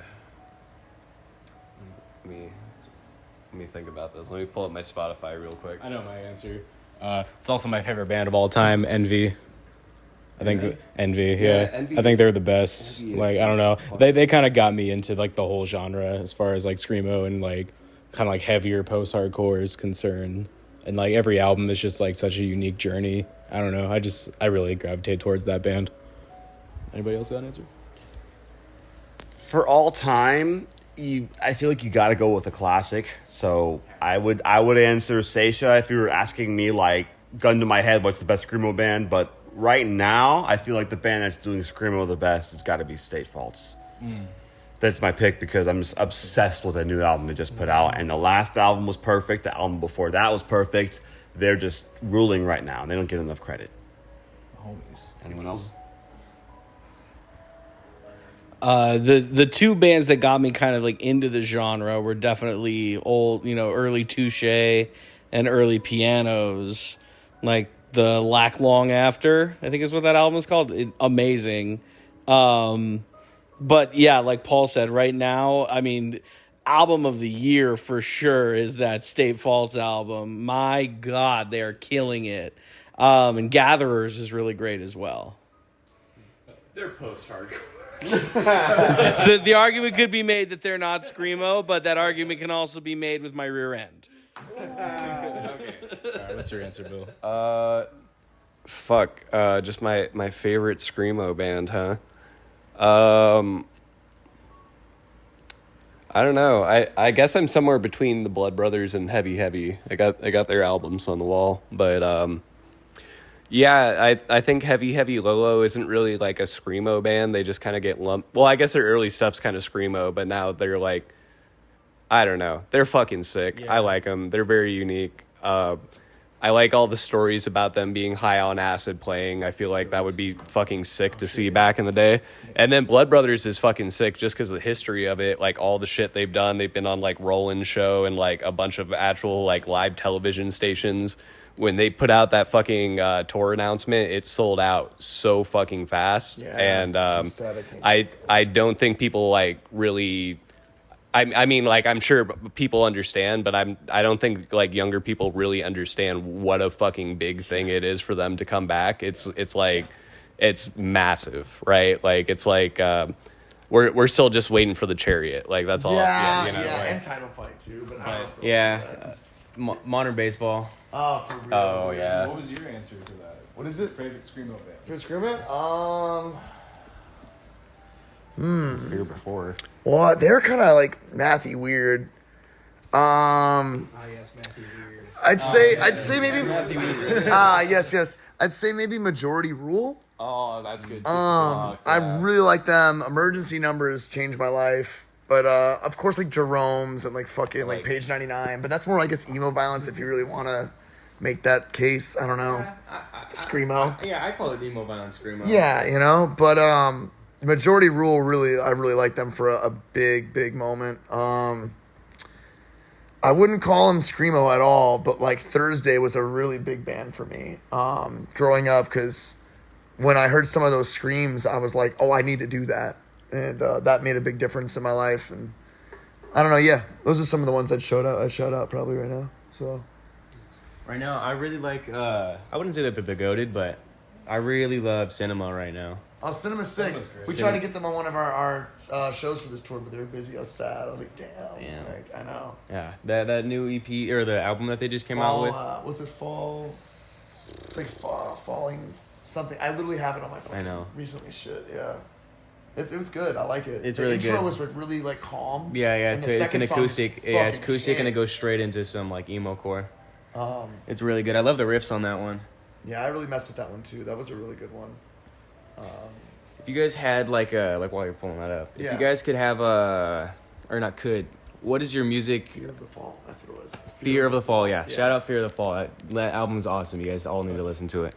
Let me think about this. Let me pull up my Spotify real quick. I know my answer. It's also my favorite band of all time, Envy. I think Envy, Yeah, Envy I think is- they're the best. Envy is Like I don't know, they kind of got me into like the whole genre as far as like screamo and like kind of like heavier post hardcore is concerned. And like every album is just like such a unique journey. I don't know. I really gravitate towards that band. Anybody else got an answer? For all time, I feel like you got to go with a classic. So I would answer Seisha if you were asking me like gun to my head what's the best screamo band. But right now, I feel like the band that's doing screamo the best has got to be State Faults. That's my pick because I'm just obsessed with the new album they just put out. And the last album was perfect. The album before that was perfect. They're just ruling right now. They don't get enough credit. Homies. Anyone else? The two bands that got me kind of like into the genre were definitely old, early Touche and early Pianos, like the Lack Long After, I think is what that album is called. Amazing. But yeah, like Paul said, right now, I mean, album of the year for sure is that State Faults album. My God, they are killing it. And Gatherers is really great as well. They're post-hardcore. So the argument could be made that they're not screamo, but that argument can also be made with my rear end. All right, what's your answer, Bill? Just my favorite screamo band, huh? I don't know. I guess I'm somewhere between the Blood Brothers and Heavy Heavy. I got their albums on the wall, but Yeah, I think Heavy Lolo isn't really like a screamo band. They just kind of get lumped. Well, I guess their early stuff's kind of screamo, but now they're like, I don't know. They're fucking sick. Yeah. I like them. They're very unique. I like all the stories about them being high on acid playing. I feel like that would be fucking sick to see back in the day. And then Blood Brothers is fucking sick just because of the history of it. Like all the shit they've done. They've been on like Roland Show and like a bunch of actual like live television stations. When they put out that fucking tour announcement, it sold out so fucking fast. Yeah, And I'm sad I can't I don't think people like really... I mean, like, I'm sure people understand, but I don't think like younger people really understand what a fucking big thing it is for them to come back. It's like, it's massive, right? Like, it's like we're still just waiting for the Chariot. Like, that's all. Yeah, you know, yeah, like- and title fight too. But I don't know. Yeah, modern baseball. Oh, for real. Oh yeah. What was your answer to that? What is it? Favorite screamo band? For Screamo? Fear Before. Well, they're kind of like mathy weird. Oh yes, Matthew Weird. I'd say maybe. Yes. I'd say maybe Majority Rule. Oh, that's good. Too. I really like them. Emergency Numbers changed my life. But of course, like Jerome's and like fucking like Page 99. But that's more, I guess, emo violence if you really want to make that case. I don't know. Screamo. Yeah, I call it emo violence screamo. Yeah, you know. But Majority Rule, I really like them for a big moment. I wouldn't call them screamo at all, but like Thursday was a really big band for me growing up, because when I heard some of those screams, I was like, oh, I need to do that. And that made a big difference in my life. And I don't know, yeah, those are some of the ones I'd shout out probably right now. So Right now, I really like. I wouldn't say that they're goated, but I really love Cinema right now. Oh, Cinema's sick. Cinema's great. We tried to get them on one of our shows for this tour, but they were busy. I was sad. I was like, damn. Yeah. Like, I know. Yeah, that new EP or the album that they just came out with. What's it? Fall. It's like falling something. I literally have it on my phone. I know. Recently, shit. Yeah. It's good. I like it. It's the really intro good. was like really like calm. Yeah, and it's the an second song's acoustic. Yeah, it's fucking acoustic and it hit. goes straight into some like emo core. It's really good. I love the riffs on that one. Yeah, I really messed with that one too. That was a really good one. If you guys had like while you're pulling that up, if Yeah. you guys could have or not could, what is your music? Fear of the Fall. That's what it was. Fear of the Fall. Yeah, Yeah. shout out Fear of the Fall. That album's awesome. You guys all need to listen to it.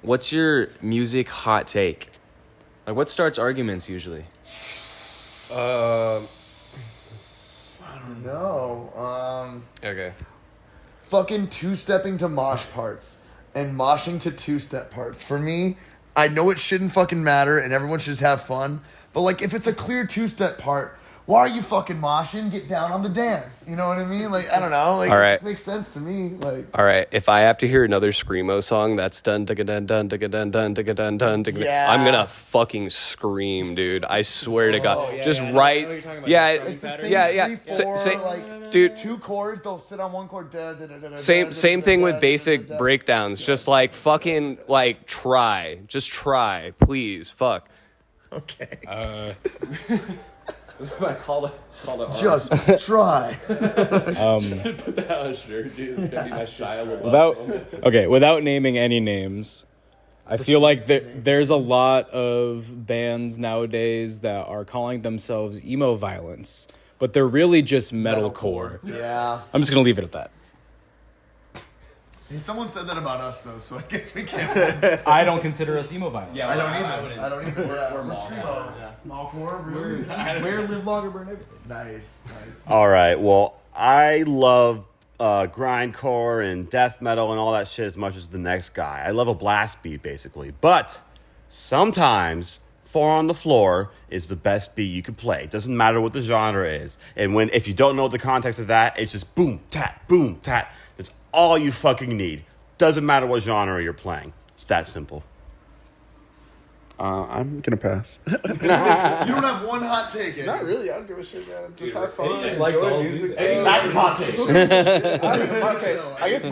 What's your music hot take? Like, what starts arguments usually? No. Okay. Fucking two-stepping to mosh parts and moshing to two-step parts. For me, I know it shouldn't fucking matter and everyone should just have fun, but like if it's a clear two-step part, why are you fucking moshing? Get down on the dance. You know what I mean? Like, I don't know. Like, All it right. just makes sense to me. Like, All right, if I have to hear another screamo song that's dun dun dun dun dun dun dun dun dun dun, Yeah. I'm gonna fucking scream, dude. I swear to God, yeah, just yeah, I know what you're right, talking about. yeah, it's the same yeah. 3/4, like, dude. two chords, they'll sit on one chord. Same thing with basic breakdowns. Just like fucking like just try, please. Fuck. Okay. I called it. Just try. Put that on a shirt, dude. It's gonna be my Shia Without naming any names, I feel like there's a lot of bands nowadays that are calling themselves emo violence, but they're really just metalcore. Yeah. I'm just gonna leave it at that. Someone said that about us, though, so I guess we can't. I don't consider us emo violence. Yeah, I don't either. Yeah, we're screamo. Mallcore, really? We're live longer, burn everything. Nice. All right. Well, I love grindcore and death metal and all that shit as much as the next guy. I love a blast beat, basically. But sometimes 4 on the floor is the best beat you can play. It doesn't matter what the genre is. And if you don't know the context of that, it's just boom, tat, boom, tat. That's all you fucking need. Doesn't matter what genre you're playing. It's that simple. I'm gonna pass. You don't have one hot take, Eddie. Not really. I don't give a shit, man. Just have fun. just likes enjoy all music. music. That's his hot take. I guess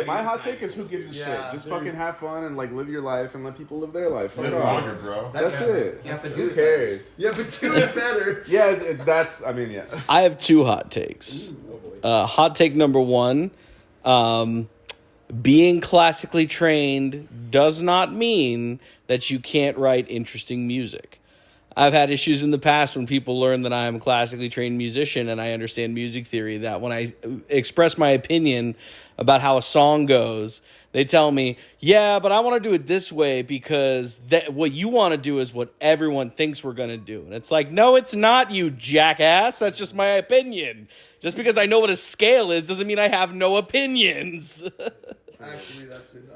my hot take is who gives a Yeah. shit. Just fucking have fun and like live your life and let people live their life. Fuck Live off. longer, bro. That's it. You have to do Who it cares? Yeah, but do it better. Yeah, yeah. I have 2 hot takes. Hot take number 1, being classically trained does not mean that you can't write interesting music. I've had issues in the past when people learn that I'm a classically trained musician and I understand music theory, that when I express my opinion about how a song goes, they tell me, yeah, but I want to do it this way because what you want to do is what everyone thinks we're going to do. And it's like, no, it's not, you jackass. That's just my opinion. Just because I know what a scale is doesn't mean I have no opinions. Actually, that's in,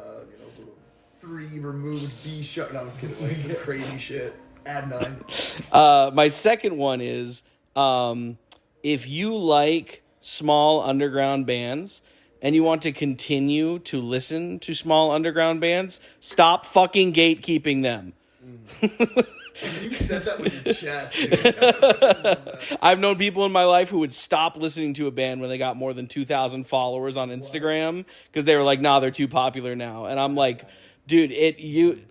3 removed B sharp. No, I was kidding. Like some crazy shit. Add 9. My second one is, if you like small underground bands and you want to continue to listen to small underground bands, stop fucking gatekeeping them. You said that with your chest, dude. I've known people in my life who would stop listening to a band when they got more than 2,000 followers on Instagram because they were like, nah, they're too popular now. And I'm like, dude,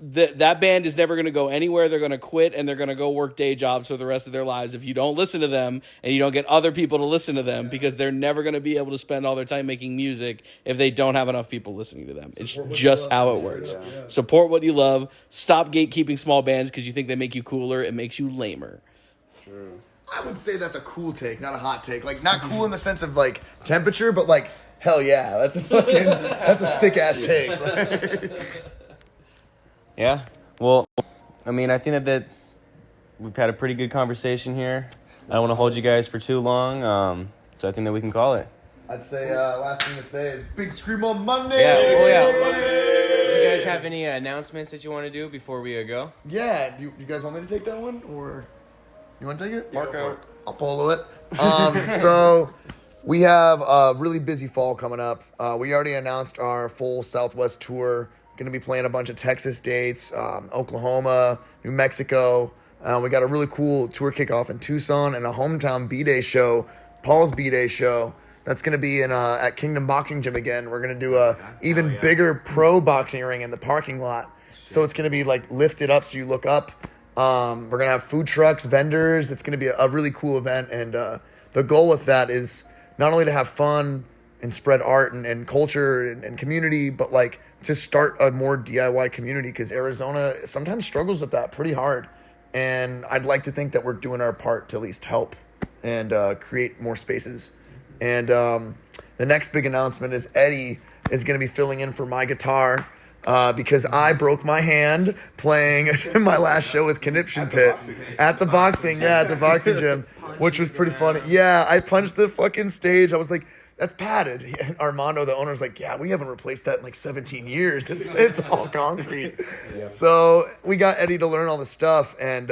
that band is never going to go anywhere. They're going to quit and they're going to go work day jobs for the rest of their lives if you don't listen to them and you don't get other people to listen to them, because they're never going to be able to spend all their time making music if they don't have enough people listening to them. It's just how it works. Yeah. Support what you love. Stop gatekeeping small bands because you think they make you cooler. It makes you lamer. True. I would say that's a cool take, not a hot take. Like, not cool in the sense of, like, temperature, but, like, hell yeah. That's a sick-ass take. Yeah. Well, I mean, I think that we've had a pretty good conversation here. I don't want to hold you guys for too long, so I think that we can call it. I'd say last thing to say is big SCREAMO Monday. Yeah. Oh yeah. Do you guys have any announcements that you want to do before we go? Yeah. Do you guys want me to take that one, or you want to take it? Marco. I'll follow it. So we have a really busy fall coming up. We already announced our full Southwest tour. Going to be playing a bunch of Texas dates, Oklahoma, New Mexico. We got a really cool tour kickoff in Tucson and a hometown B-Day show, Paul's B-Day show. That's going to be at Kingdom Boxing Gym again. We're going to do a even bigger pro boxing ring in the parking lot. So it's going to be like lifted up so you look up. We're going to have food trucks, vendors. It's going to be a really cool event. And the goal with that is not only to have fun and spread art and culture and community, but like to start a more DIY community, because Arizona sometimes struggles with that pretty hard. And I'd like to think that we're doing our part to at least help and create more spaces. And the next big announcement is Eddie is going to be filling in for my guitar because I broke my hand playing my last show with Conniption Pit at the boxing gym, which was pretty funny. Yeah, I punched the fucking stage. I was like, that's padded. Armando, the owner's like, yeah, we haven't replaced that in like 17 years. It's all concrete. Yeah. So we got Eddie to learn all the stuff, and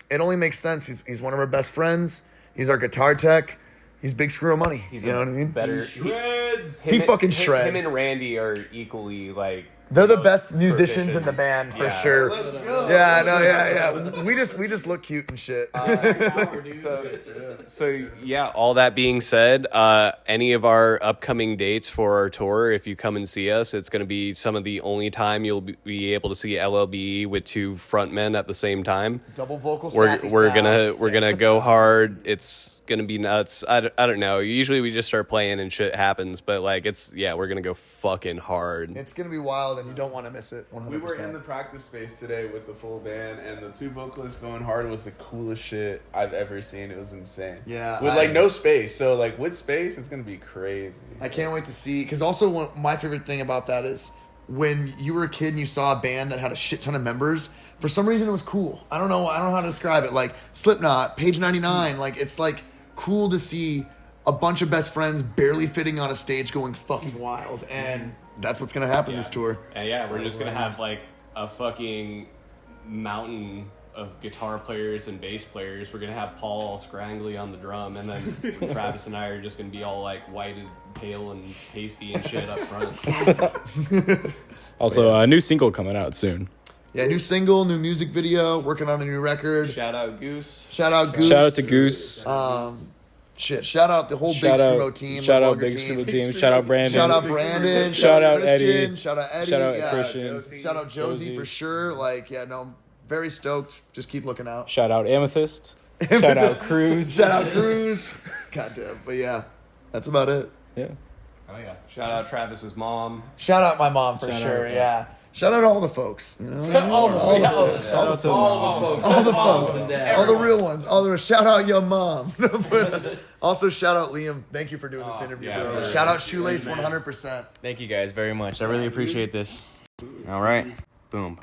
it only makes sense. He's one of our best friends. He's our guitar tech. He's big SCREAMO money. You know what I mean? Better. He shreds. He fucking shreds. Him and Randy are equally like. They're the best musicians in the band for sure. Let's go. Yeah, no, yeah. We just look cute and shit. So yeah, all that being said, any of our upcoming dates for our tour, if you come and see us, it's going to be some of the only time you'll be able to see LLBE with 2 frontmen at the same time. Double vocal. We're sassy gonna style. go hard. It's gonna be nuts. I don't know. Usually we just start playing and shit happens, but like we're gonna go fucking hard. It's gonna be wild, and you don't want to miss it. 100%. We were in the practice space today with the full band, and the 2 vocalists going hard was the coolest shit I've ever seen. It was insane. Yeah, with like no space. So like with space, it's gonna be crazy. I can't wait to see, because also my favorite thing about that is when you were a kid and you saw a band that had a shit ton of members. For some reason, it was cool. I don't know how to describe it. Like Slipknot, Page 99. Like it's like cool to see a bunch of best friends barely fitting on a stage going fucking wild, and that's what's gonna happen this tour. And we're just gonna have like a fucking mountain of guitar players and bass players. We're gonna have Paul scrangly on the drum, and then Travis and I are just gonna be all like white and pale and pasty and shit up front. Also, a new single coming out soon. Yeah, new single, new music video, working on a new record. Shout out Goose. Shout out Goose. Shout out to Goose. Shout out the whole Big SCREAMO team. Shout out Big SCREAMO team. Shout out Brandon. Shout out Brandon. Shout out Christian, Eddie. Shout out Eddie. Shout out yeah. Christian. Shout out Josie for sure. Like, yeah, no, very stoked. Just keep looking out. Shout out Amethyst. Shout out Cruz. Shout out Cruz. Goddamn. But yeah, that's about it. Yeah. Oh yeah. Shout out Travis's mom. Shout out my mom for sure. Yeah. Shout out all the folks. You know? All the folks. All the folks. All the folks. All the real ones. Shout out your mom. But also shout out Liam. Thank you for doing this interview, yeah, bro. for Shout out ShoeLaced 100%. Thank you guys very much. I really appreciate this. All right. Boom.